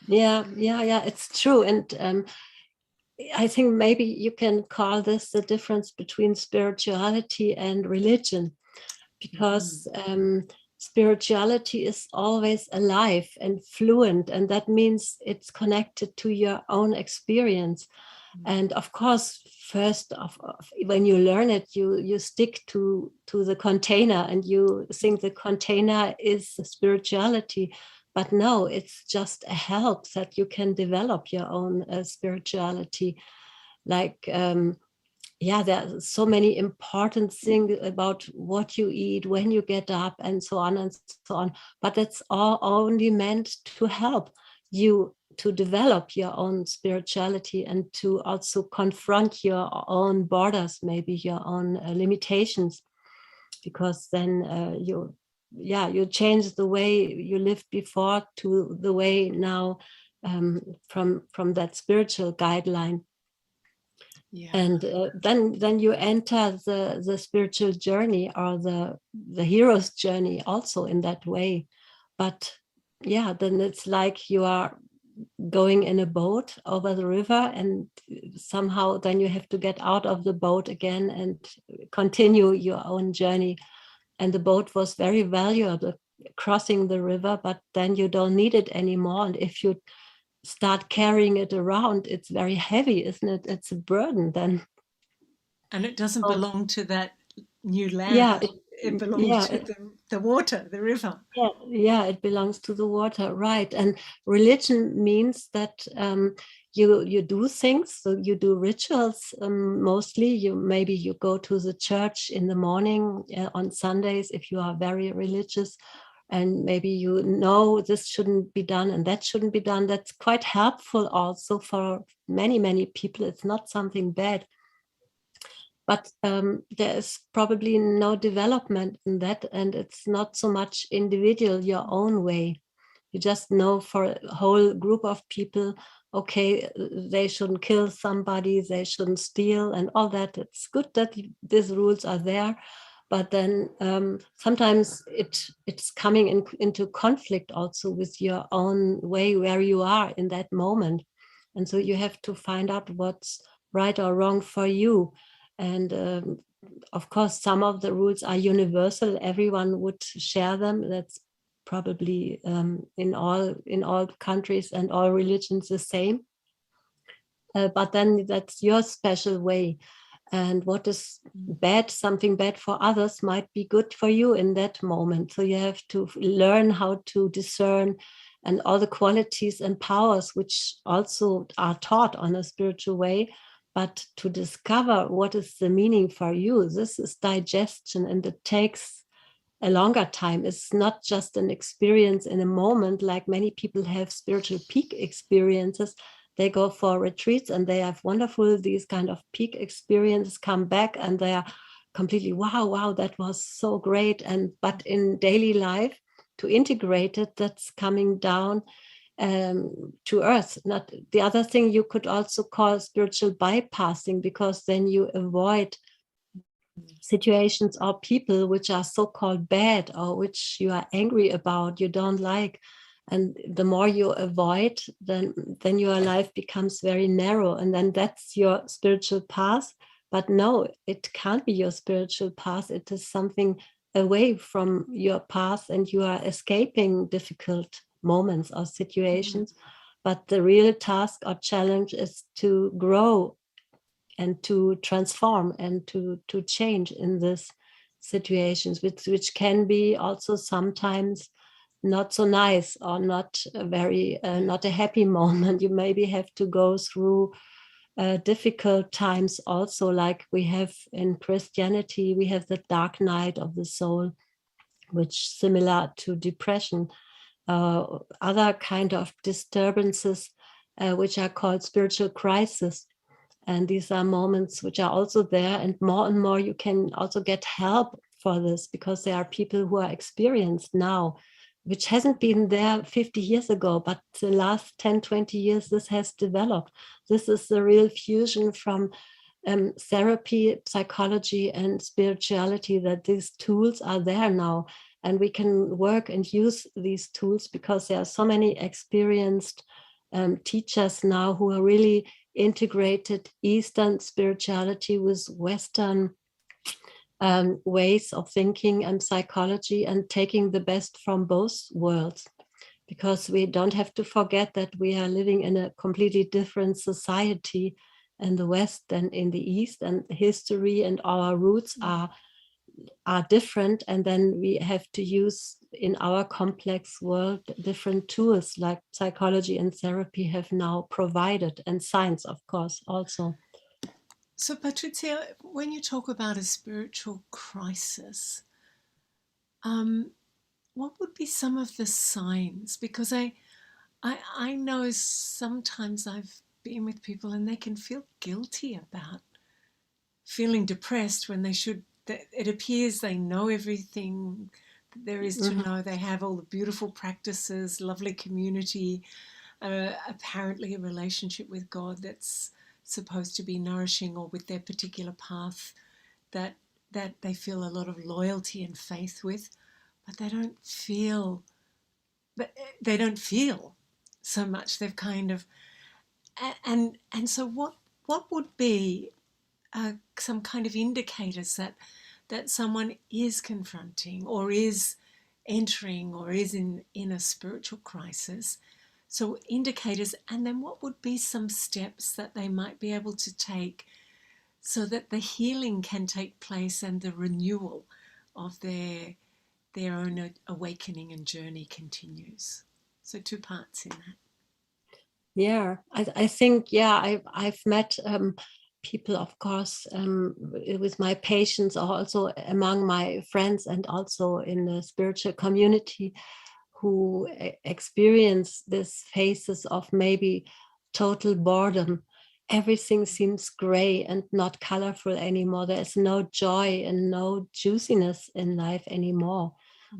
yeah, it's true. And I think maybe you can call this the difference between spirituality and religion, because spirituality is always alive and fluent, and that means it's connected to your own experience. And of course, first when you learn it, you stick to the container, and you think the container is spirituality. But no, it's just a help that you can develop your own spirituality. Like yeah, there are so many important things about what you eat, when you get up, and so on and so on. But that's all only meant to help you to develop your own spirituality, and to also confront your own borders, maybe your own limitations, because then you change the way you lived before to the way now, from that spiritual guideline. yeah. And then you enter the spiritual journey, or the hero's journey, also in that way. But yeah, then it's like you are going in a boat over the river, and somehow then you have to get out of the boat again and continue your own journey. And the boat was very valuable crossing the river, but then you don't need it anymore. And if you start carrying it around, it's very heavy, isn't it? It's a burden then. And it doesn't belong to that new Yeah, land. It belongs yeah, to the water, the river. yeah, it belongs to the water, right? And religion means that you do things, so you do rituals. Mostly, you go to the church in the morning on Sundays if you are very religious, and maybe you know this shouldn't be done and that shouldn't be done. That's quite helpful also for many people. It's not something bad. But there is probably no development in that, and it's not so much individual, your own way. You just know for a whole group of people, okay, they shouldn't kill somebody, they shouldn't steal, and all that. It's good that these rules are there, but then sometimes it's coming into conflict also with your own way, where you are in that moment. And so you have to find out what's right or wrong for you. And of course, some of the rules are universal. Everyone would share them. That's probably in all countries and all religions the same. But then that's your special way. And what is bad, something bad for others, might be good for you in that moment. So you have to learn how to discern, and all the qualities and powers which also are taught on a spiritual way. But to discover what is the meaning for you, this is digestion, and it takes a longer time. It's not just an experience in a moment, like many people have spiritual peak experiences. They go for retreats and they have wonderful, these kind of peak experiences, come back and they are completely, wow, that was so great. But in daily life, to integrate it, that's coming down to earth. Not the other thing you could also call spiritual bypassing, because then you avoid situations or people which are so-called bad, or which you are angry about, you don't like. And the more you avoid, then your life becomes very narrow, and then that's your spiritual path. But no, it can't be your spiritual path. It is something away from your path and you are escaping difficult moments or situations. But the real task or challenge is to grow and to transform and to change in these situations, which can be also sometimes not so nice or not a very not a happy moment. You maybe have to go through difficult times also, like we have in Christianity. We have the dark night of the soul, which similar to depression, other kind of disturbances, which are called spiritual crisis. And these are moments which are also there, and more you can also get help for this, because there are people who are experienced now, which hasn't been there 50 years ago, but the last 10, 20 years, this has developed. This is the real fusion from therapy, psychology, and spirituality, that these tools are there now. And we can work and use these tools because there are so many experienced teachers now who are really integrated Eastern spirituality with Western ways of thinking and psychology, and taking the best from both worlds. Because we don't have to forget that we are living in a completely different society in the West than in the East, and history and our roots are different. And then we have to use in our complex world different tools like psychology and therapy have now provided, and science, of course, also. So, Patrizia, when you talk about a spiritual crisis, what would be some of the signs? Because I know sometimes I've been with people and they can feel guilty about feeling depressed when they should. It appears they know everything there is to know. They have all the beautiful practices, lovely community, apparently a relationship with God that's supposed to be nourishing, or with their particular path that they feel a lot of loyalty and faith with, but they don't feel so much. They've kind of and so what would be some kind of indicators that someone is confronting or is entering or is in a spiritual crisis? So indicators, and then what would be some steps that they might be able to take so that the healing can take place and the renewal of their own awakening and journey continues? So two parts in that. Yeah, I think, yeah, I've met people, of course, with my patients, or also among my friends, and also in the spiritual community, who experience these phases of maybe total boredom. Everything seems gray and not colorful anymore. There's no joy and no juiciness in life anymore.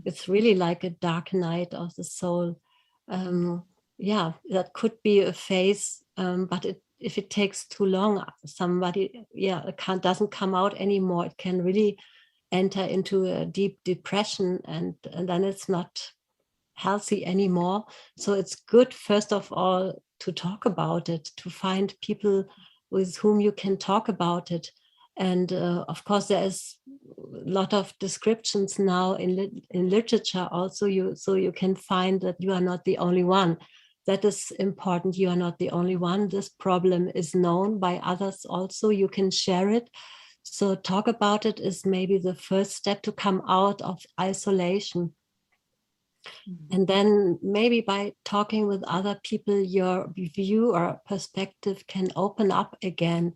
It's really like a dark night of the soul. Yeah, that could be a phase, but if it takes too long, somebody, it doesn't come out anymore. It can really enter into a deep depression, and then it's not healthy anymore. So it's good, first of all, to talk about it, to find people with whom you can talk about it. And of course, there is a lot of descriptions now in literature also, so you can find that you are not the only one. That is important. You are not the only one. This problem is known by others also. You can share it. So talk about it is maybe the first step to come out of isolation. And then maybe by talking with other people, your view or perspective can open up again.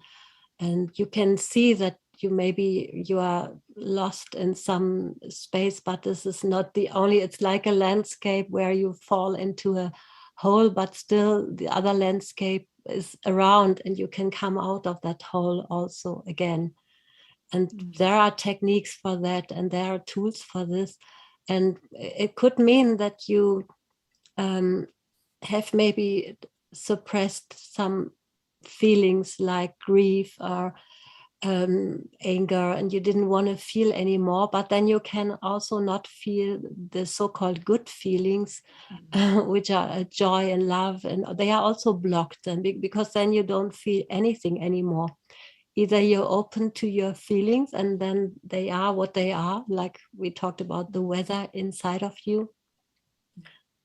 And you can see that you are lost in some space, but this is not the only, it's like a landscape where you fall into a hole, but still the other landscape is around, and you can come out of that hole also again. And there are techniques for that, and there are tools for this. And it could mean that you have maybe suppressed some feelings like grief or anger, and you didn't want to feel anymore, but then you can also not feel the so-called good feelings, which are joy and love, and they are also blocked, and because then you don't feel anything anymore. either you're open to your feelings and then they are what they are, like we talked about the weather inside of you,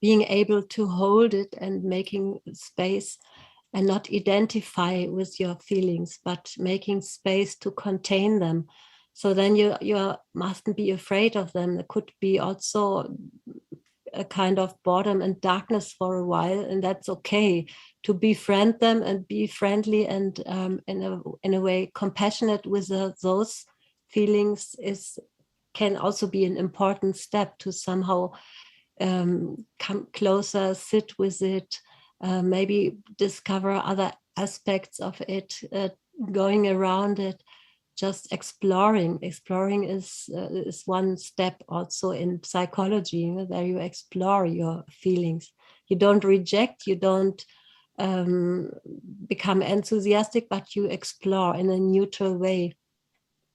being able to hold it and making space and not identify with your feelings, but making space to contain them. So then you mustn't be afraid of them. There could be also a kind of boredom and darkness for a while, and that's okay. To befriend them and be friendly and in a way compassionate with those feelings can also be an important step to somehow come closer, sit with it, maybe discover other aspects of it, going around it, just exploring. Exploring is one step also in psychology, you know, where you explore your feelings. You don't reject, you don't become enthusiastic, but you explore in a neutral way.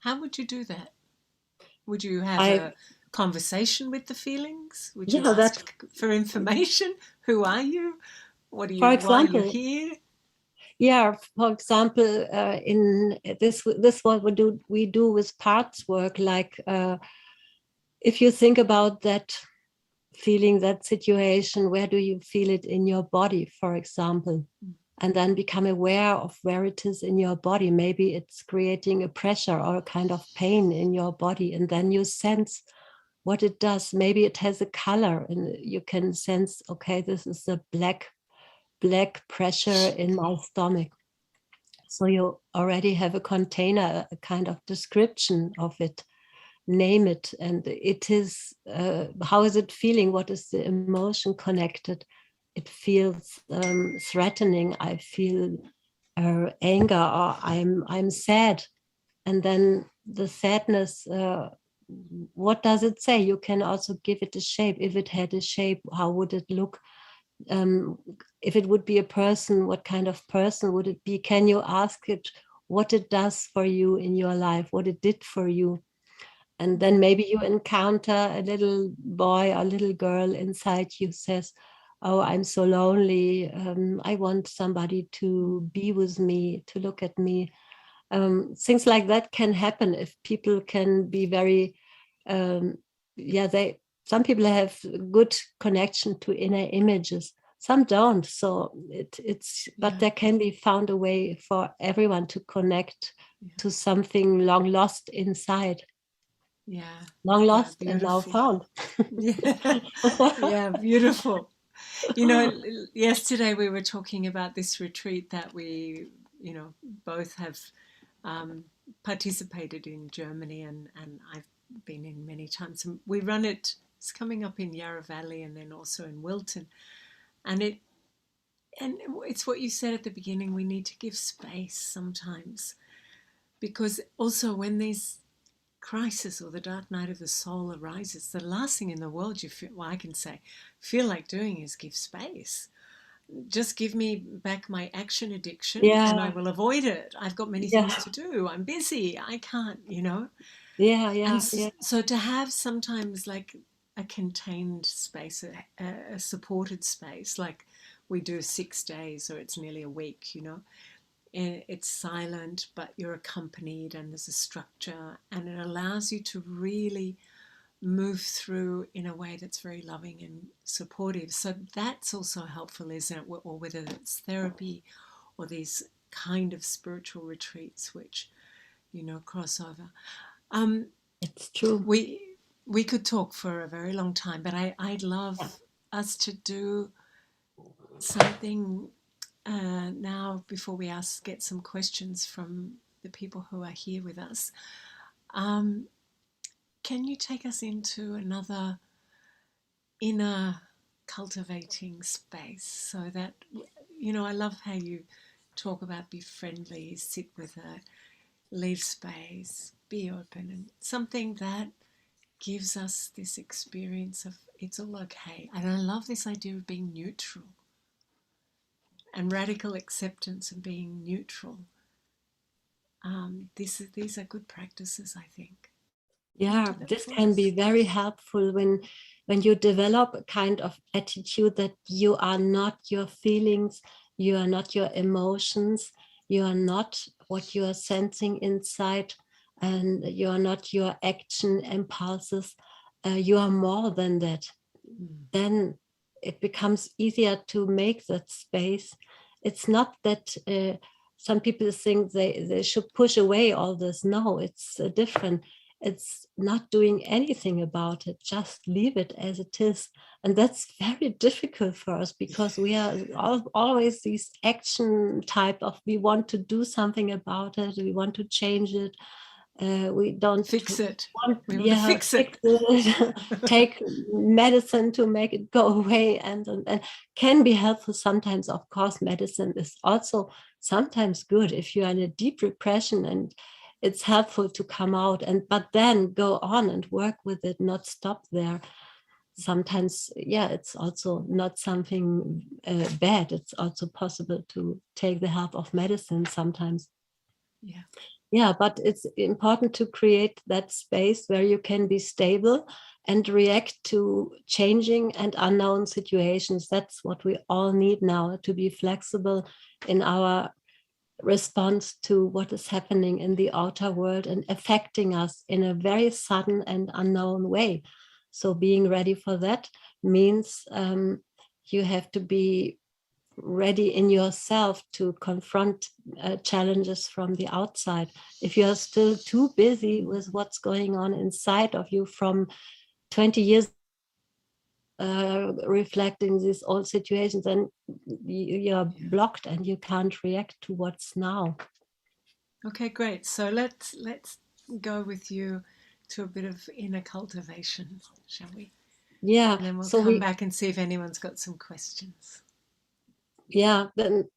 How would you do that? Would you have I a conversation with the feelings? Would you Yeah, that, ask for information? Who are you? for Why are you example, here? yeah, for example, in this what we do with parts work, like if you think about that feeling, that situation, where do you feel it in your body, for example, and then become aware of where it is in your body. Maybe it's creating a pressure or a kind of pain in your body, and then you sense what it does. Maybe it has a color and you can sense, okay, this is a black pressure in my stomach. So you already have a container, a kind of description of it, name it, and it is, how is it feeling? What is the emotion connected? It feels threatening. I feel anger, or I'm sad. And then the sadness, what does it say? You can also give it a shape. If it had a shape, how would it look? If it would be a person, what kind of person would it be? Can you ask it what it does for you in your life, what it did for you? And then maybe you encounter a little boy or little girl inside you says, oh, I'm so lonely. I want somebody to be with me, to look at me. Things like that can happen if people can be very, some people have good connection to inner images. Some don't. So but there can be found a way for everyone to connect to something long lost inside. Yeah. Long Yeah, lost and now beautiful. found. Yeah. Yeah, beautiful. You know, yesterday we were talking about this retreat that we, both have um, participated in Germany, and I've been in many times. And we run it, it's coming up in Yarra Valley and then also in Wilton. And it's what you said at the beginning, we need to give space sometimes. Because also when these crisis or the dark night of the soul arises, the last thing in the world you feel, well, I can say, feel like doing is give space. Just give me back my action addiction and I Yeah, will avoid it. I've got many yeah, things to do. I'm busy. I can't. yeah, And yeah, yeah, so to have sometimes like a contained space, a supported space, like we do 6 days or it's nearly a week. It's silent, but you're accompanied and there's a structure and it allows you to really move through in a way that's very loving and supportive. So that's also helpful, isn't it? Or whether it's therapy or these kind of spiritual retreats, which, cross over. it's true. We could talk for a very long time, but I'd love us to do something now before we get some questions from the people who are here with us. Um, can you take us into another inner cultivating space so that, I love how you talk about be friendly, sit with her, leave space, be open, and something that gives us this experience of it's all okay. And I love this idea of being neutral and radical acceptance and being neutral. These are good practices, I think. Can you Yeah, do that this for can be us? very helpful when you develop a kind of attitude that you are not your feelings, you are not your emotions, you are not what you are sensing inside, and you're not your action impulses. You are more than that. Then it becomes easier to make that space. It's not that some people think they should push away all this. No, it's different. It's not doing anything about it, just leave it as it is. And that's very difficult for us, because we are always these action type of, we want to do something about it, we want to change it. We don't fix it. want, We want to fix it. take medicine to make it go away, and can be helpful sometimes. Of course, medicine is also sometimes good if you are in a deep repression, and it's helpful to come out, but then go on and work with it, not stop there. Sometimes, yeah, it's also not something bad. It's also possible to take the help of medicine sometimes. Yeah, but it's important to create that space where you can be stable and react to changing and unknown situations. That's what we all need now, to be flexible in our response to what is happening in the outer world and affecting us in a very sudden and unknown way. So being ready for that means you have to be ready in yourself to confront challenges from the outside. If you are still too busy with what's going on inside of you from 20 years, reflecting these old situations, then you're blocked and you can't react to what's now. Okay, great. So let's go with you to a bit of inner cultivation, shall we? Yeah. And then we'll so come back and see if anyone's got some questions. Yeah, then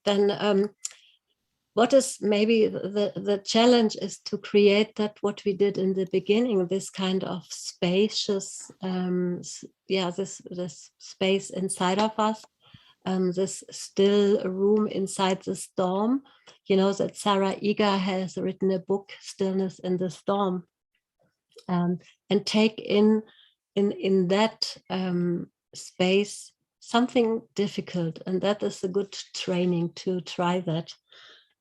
what is maybe the challenge is to create that what we did in the beginning, this kind of spacious, this space inside of us, this still room inside the storm. You know that Sarah Eager has written a book, Stillness in the Storm, and take in that space something difficult, and that is a good training to try that.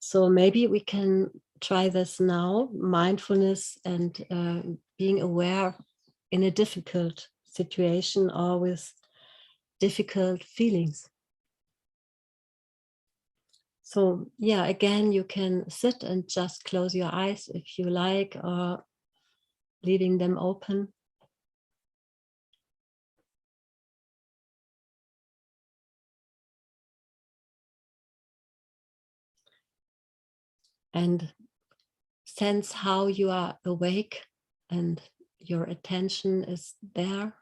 So maybe we can try this now, mindfulness and being aware in a difficult situation or with difficult feelings. So yeah, again, you can sit and just close your eyes if you like, or leaving them open. And sense how you are awake and your attention is there.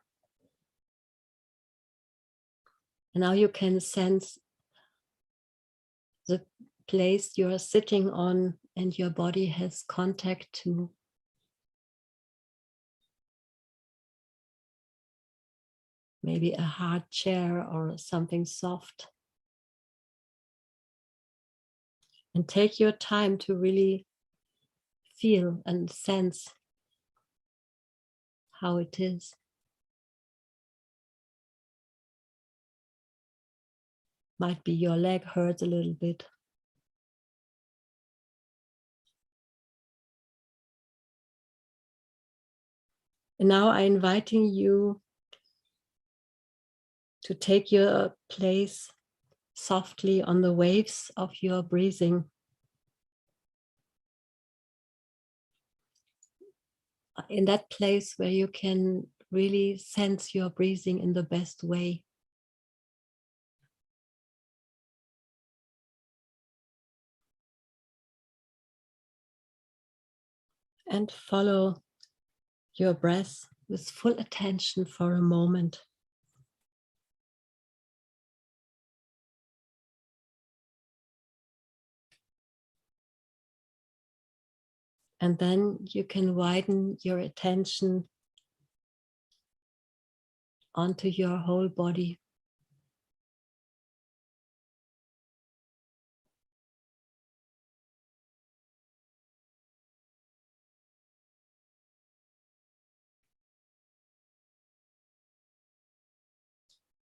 And now you can sense the place you are sitting on and your body has contact to. Maybe a hard chair or something soft. And take your time to really feel and sense how it is. Might be your leg hurts a little bit. And now I'm inviting you to take your place softly on the waves of your breathing. In that place where you can really sense your breathing in the best way. And follow your breath with full attention for a moment. And then you can widen your attention onto your whole body.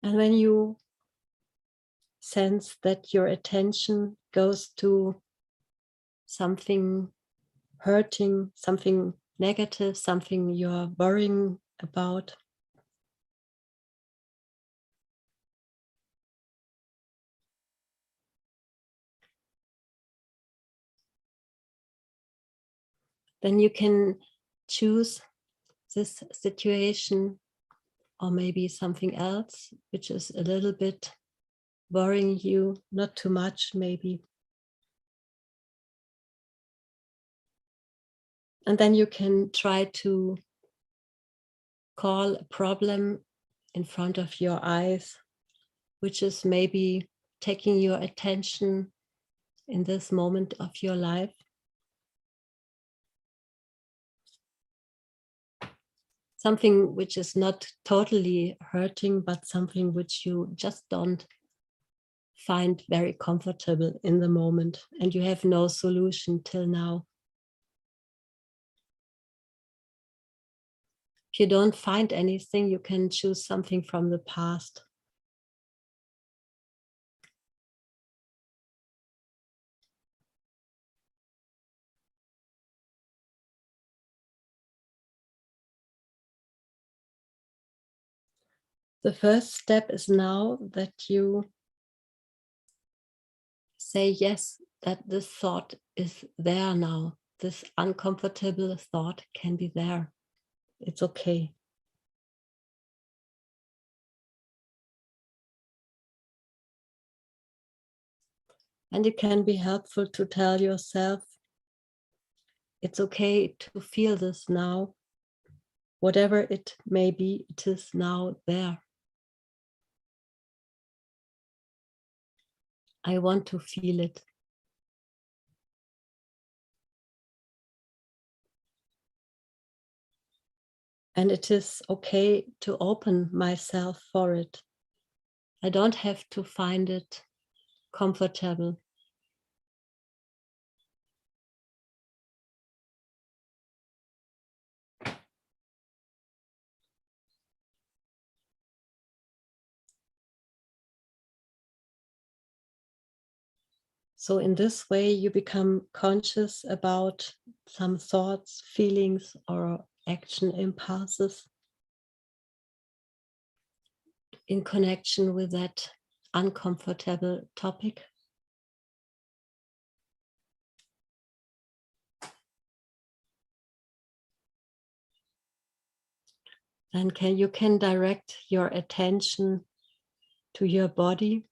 And when you sense that your attention goes to something hurting, something negative, something you're worrying about. Then you can choose this situation or maybe something else, which is a little bit worrying you, not too much maybe. And then you can try to call a problem in front of your eyes, which is maybe taking your attention in this moment of your life. Something which is not totally hurting, but something which you just don't find very comfortable in the moment, and you have no solution till now. If you don't find anything, you can choose something from the past. The first step is now that you say yes, that this thought is there now. This uncomfortable thought can be there. It's okay. And it can be helpful to tell yourself, it's okay to feel this now. Whatever it may be, it is now there. I want to feel it. And it is okay to open myself for it. I don't have to find it comfortable. So in this way, you become conscious about some thoughts, feelings, or action impulses in connection with that uncomfortable topic. Then you can direct your attention to your body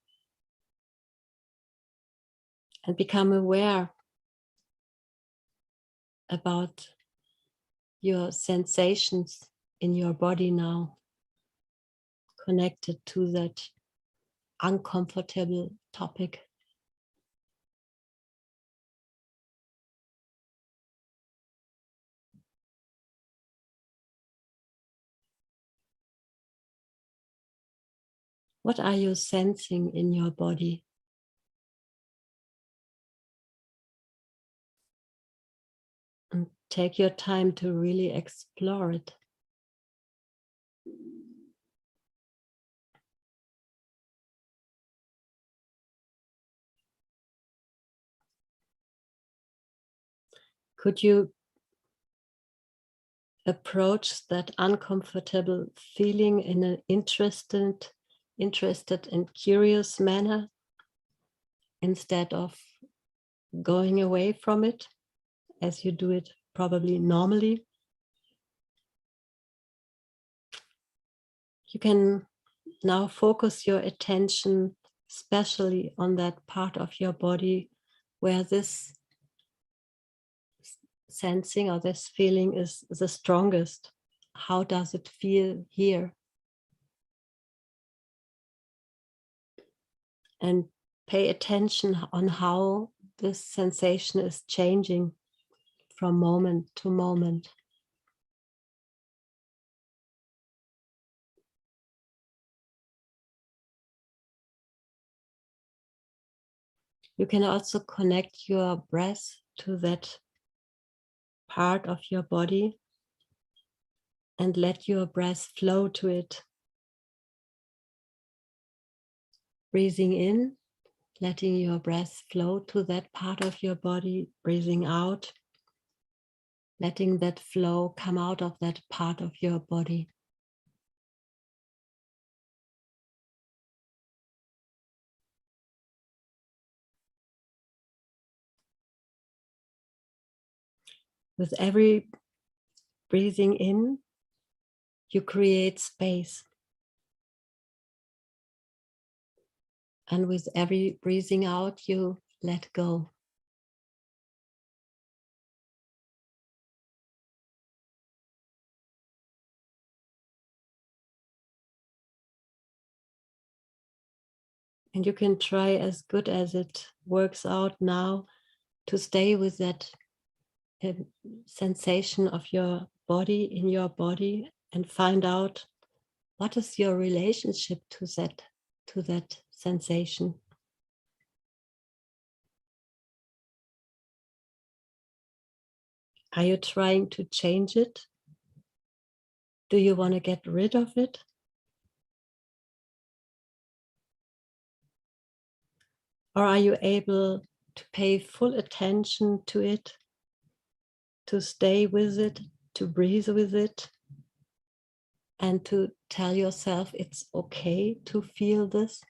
and become aware about your sensations in your body now, connected to that uncomfortable topic. What are you sensing in your body? And take your time to really explore it. Could you approach that uncomfortable feeling in an interested and curious manner instead of going away from it as you do it probably normally? You can now focus your attention especially on that part of your body where this sensing or this feeling is the strongest. How does it feel here? And pay attention on how this sensation is changing from moment to moment. You can also connect your breath to that part of your body and let your breath flow to it. Breathing in letting your breath flow to that part of your body, breathing out, letting that flow come out of that part of your body. With every breathing in, you create space. And with every breathing out, you let go. And you can try as good as it works out now to stay with that sensation of your body in your body and find out what is your relationship to that sensation. Are you trying to change it? Do you want to get rid of it? Or are you able to pay full attention to it, to stay with it, to breathe with it, and to tell yourself it's okay to feel this?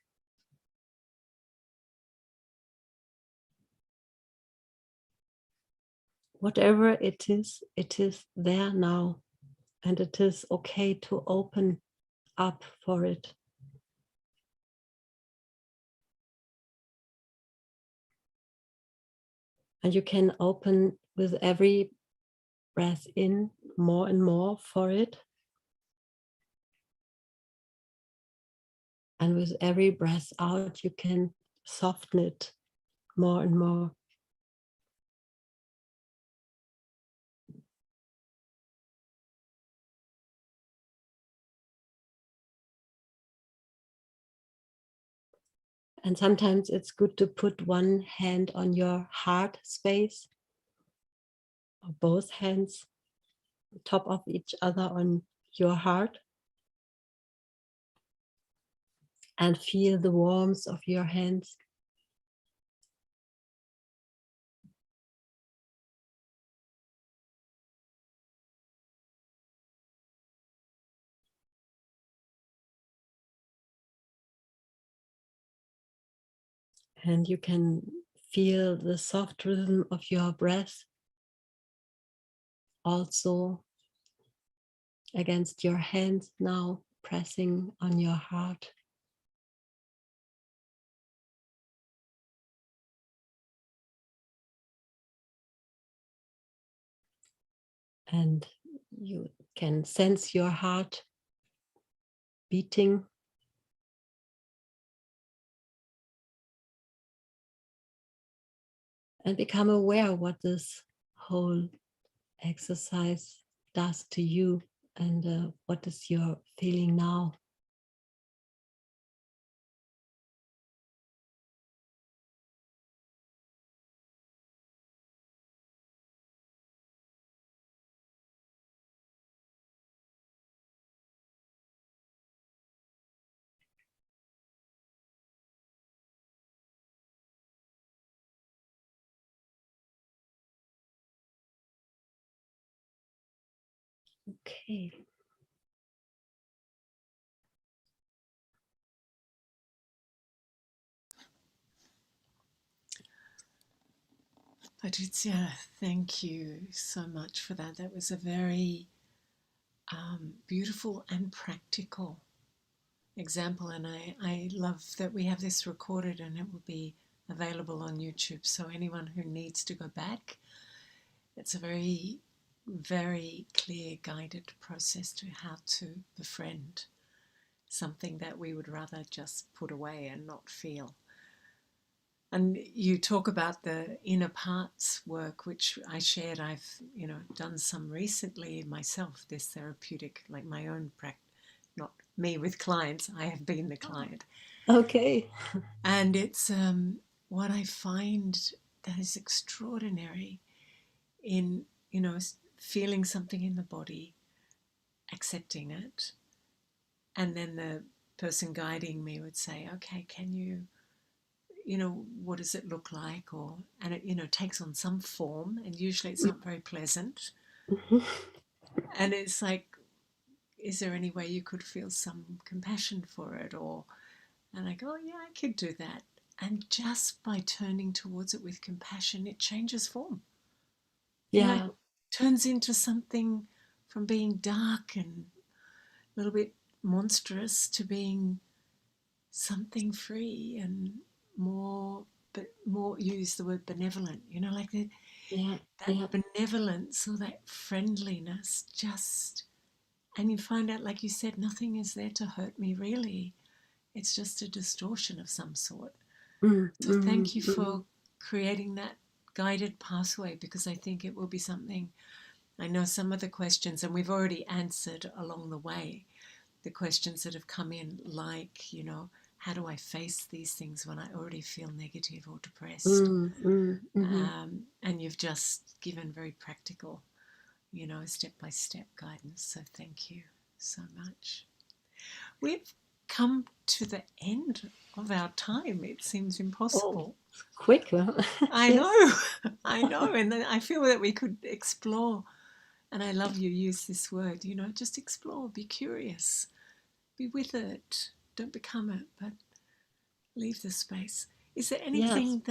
Whatever it is there now, and it is okay to open up for it. And you can open with every breath in more and more for it. And with every breath out, you can soften it more and more. And sometimes it's good to put one hand on your heart space, or both hands on top of each other on your heart, and feel the warmth of your hands. And you can feel the soft rhythm of your breath also against your hands now, pressing on your heart. And you can sense your heart beating. And become aware what this whole exercise does to you, and what is your feeling now. Okay. Patrizia, thank you so much for that. That was a very beautiful and practical example, and I love that we have this recorded and it will be available on YouTube. So anyone who needs to go back, it's a very, very clear, guided process to how to befriend something that we would rather just put away and not feel. And you talk about the inner parts work, which I shared. I've, done some recently myself, this therapeutic, like my own practice, not me with clients. I have been the client. Okay. And it's what I find that is extraordinary in, feeling something in the body, accepting it. And then the person guiding me would say, okay, can you what does it look like? And it takes on some form, and usually it's not very pleasant. And it's like, is there any way you could feel some compassion for it? And I go, oh, yeah, I could do that. And just by turning towards it with compassion, it changes form. It Yeah, turns into something from being dark and a little bit monstrous to being something free and more, but more, use the word benevolent, like yeah, that yeah, benevolence or that friendliness and you find out, like you said, nothing is there to hurt me really. It's just a distortion of some sort. mm, So mm, thank you mm. for creating that guided pathway, because I think it will be something. I know some of the questions, and we've already answered along the way, the questions that have come in, like, how do I face these things when I already feel negative or depressed? Mm, mm, mhm. And you've just given very practical, step-by-step guidance. So thank you so much. We've come to the end of our time. It seems Oh, impossible. quick, huh? I Yes, know, I know. And then I feel that we could explore, and I love you use this word, just explore, be curious, be with it. Don't become it, but leave the space. Is there yes. anything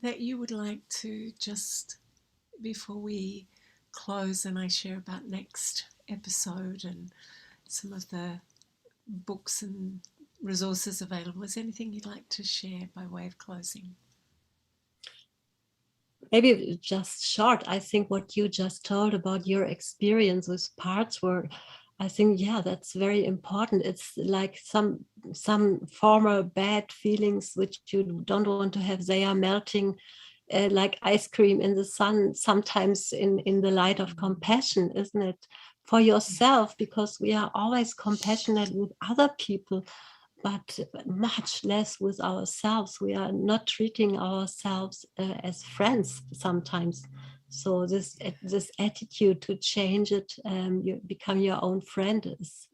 that you would like to just, before we close and I share about next episode and some of the books and resources available, is there anything you'd like to share by way of closing? Maybe just short. I think what you just told about your experience with parts were, I think, yeah, that's very important. It's like some former bad feelings which you don't want to have. They are melting like ice cream in the sun, sometimes in the light of compassion, isn't it? For yourself, because we are always compassionate with other people, but much less with ourselves. We are not treating ourselves as friends sometimes. So this attitude to change it, you become your own friend, is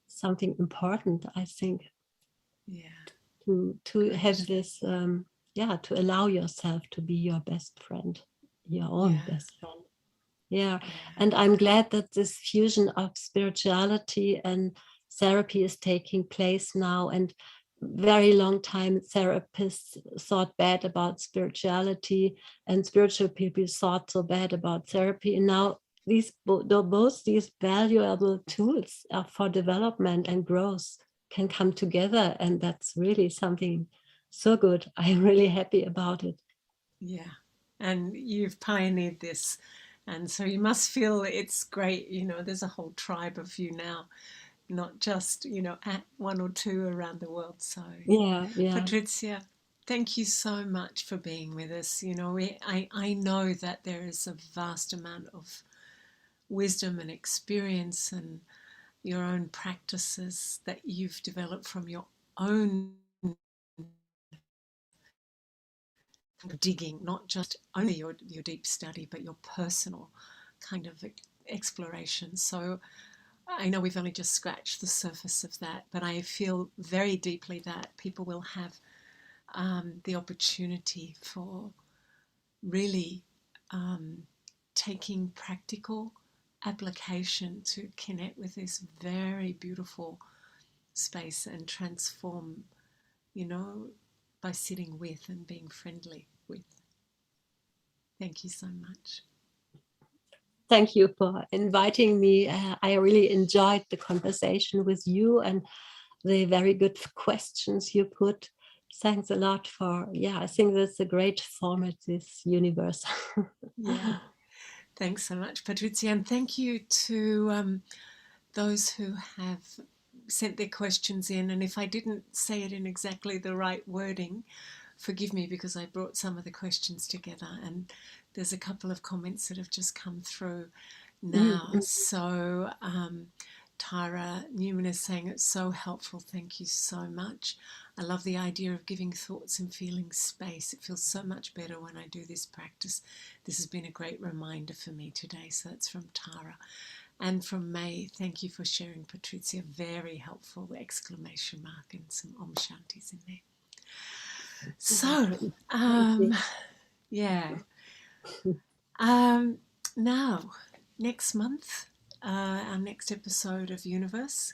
something important, I think, Yeah, to have great. this, yeah, to allow yourself to be your best friend, your own Yeah, best friend. Yeah, yeah, and I'm glad that this fusion of spirituality and therapy is taking place now. And very long time therapists thought bad about spirituality, and spiritual people thought so bad about therapy. And now both these valuable tools for development and growth can come together, and that's really something so good. I'm really happy about it. yeah. And you've pioneered this. And so you must feel it's great. There's a whole tribe of you now, not just, at one or two around the world. So, Yeah, yeah. Patrizia, thank you so much for being with us. I know that there is a vast amount of wisdom and experience and your own practices that you've developed from your own digging, not just only your deep study, but your personal kind of exploration. So I know we've only just scratched the surface of that, but I feel very deeply that people will have the opportunity for really taking practical application to connect with this very beautiful space and transform, you know, by sitting with and being friendly with. Thank you so much. Thank you for inviting me. I really enjoyed the conversation with you and the very good questions you put. Thanks a lot for, yeah, I think that's a great format, this universe. Yeah, thanks so much, Patrizia. And thank you to those who have sent their questions in. And if I didn't say it in exactly the right wording, forgive me, because I brought some of the questions together. And there's a couple of comments that have just come through Mm, now. mm. So Tara Newman is saying it's so helpful. Thank you so much. I love the idea of giving thoughts and feelings space. It feels so much better when I do this practice. This has been a great reminder for me today. So that's from Tara. And from May, thank you for sharing, Patrizia. Very helpful! Exclamation mark and some Om Shantis in there. So, Thank you. yeah. Um, Now, next month, our next episode of Universe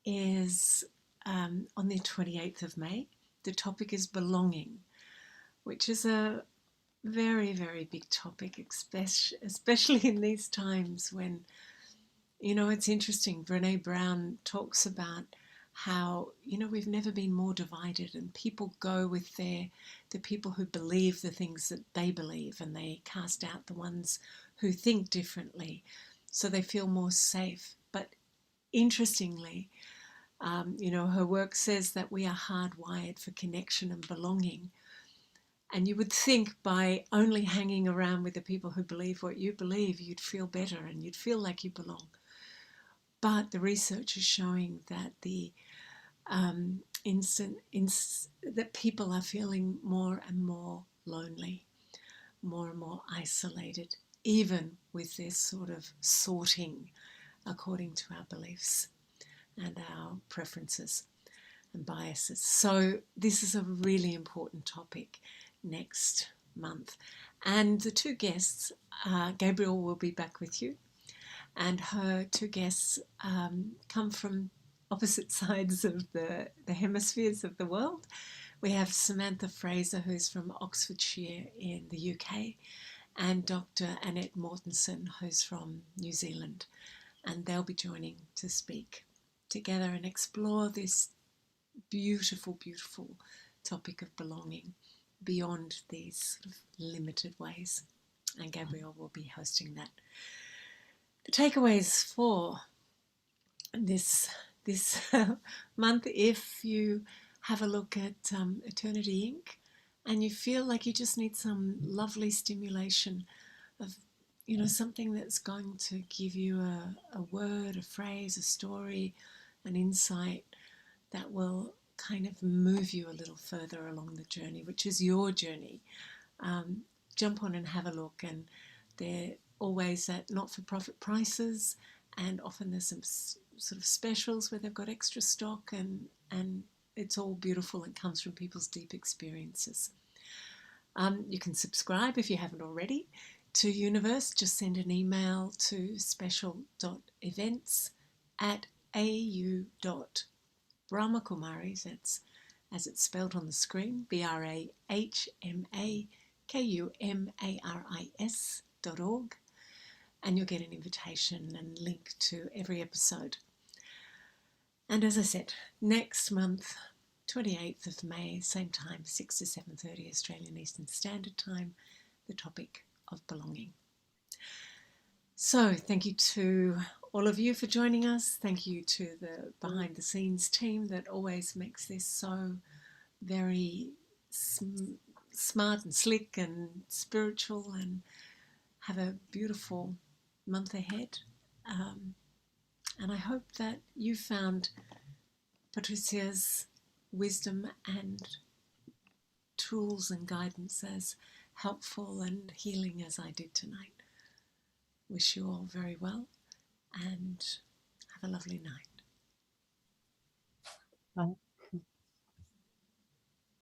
is on the 28th of May. The topic is belonging, which is a very, very big topic, especially in these times when, it's interesting. Brene Brown talks about how, we've never been more divided, and people go with the people who believe the things that they believe, and they cast out the ones who think differently, so they feel more safe. But interestingly, her work says that we are hardwired for connection and belonging. And you would think by only hanging around with the people who believe what you believe, you'd feel better and you'd feel like you belong. But the research is showing that that people are feeling more and more lonely, more and more isolated, even with this sort of sorting according to our beliefs and our preferences and biases. So this is a really important topic next month. And the two guests, Gabrielle will be back with you, and her two guests come from opposite sides of the hemispheres of the world. We have Samantha Fraser, who's from Oxfordshire in the UK, and Dr. Annette Mortensen, who's from New Zealand. And they'll be joining to speak together and explore this beautiful, beautiful topic of belonging beyond these sort of limited ways. And Gabrielle will be hosting that. The takeaways for this month, if you have a look at Eternity Inc. and you feel like you just need some lovely stimulation of, something that's going to give you a word, a phrase, a story, an insight that will kind of move you a little further along the journey, which is your journey. Jump on and have a look, and they're always at not-for-profit prices, and often there's some sort of specials where they've got extra stock, and it's all beautiful and comes from people's deep experiences. You can subscribe if you haven't already to Youniverse. Just send an email to special.events@au.brahmakumaris. That's as it's spelled on the screen, BRAHMAKUMARIS.org, and you'll get an invitation and link to every episode. And as I said, next month, 28th of May, same time, 6 to 7:30 Australian Eastern Standard Time, the topic of belonging. So thank you to all of you for joining us. Thank you to the behind the scenes team that always makes this so very smart and slick and spiritual, and have a beautiful month ahead. And I hope that you found Patrizia's wisdom and tools and guidance as helpful and healing as I did tonight. Wish you all very well and have a lovely night. Bye.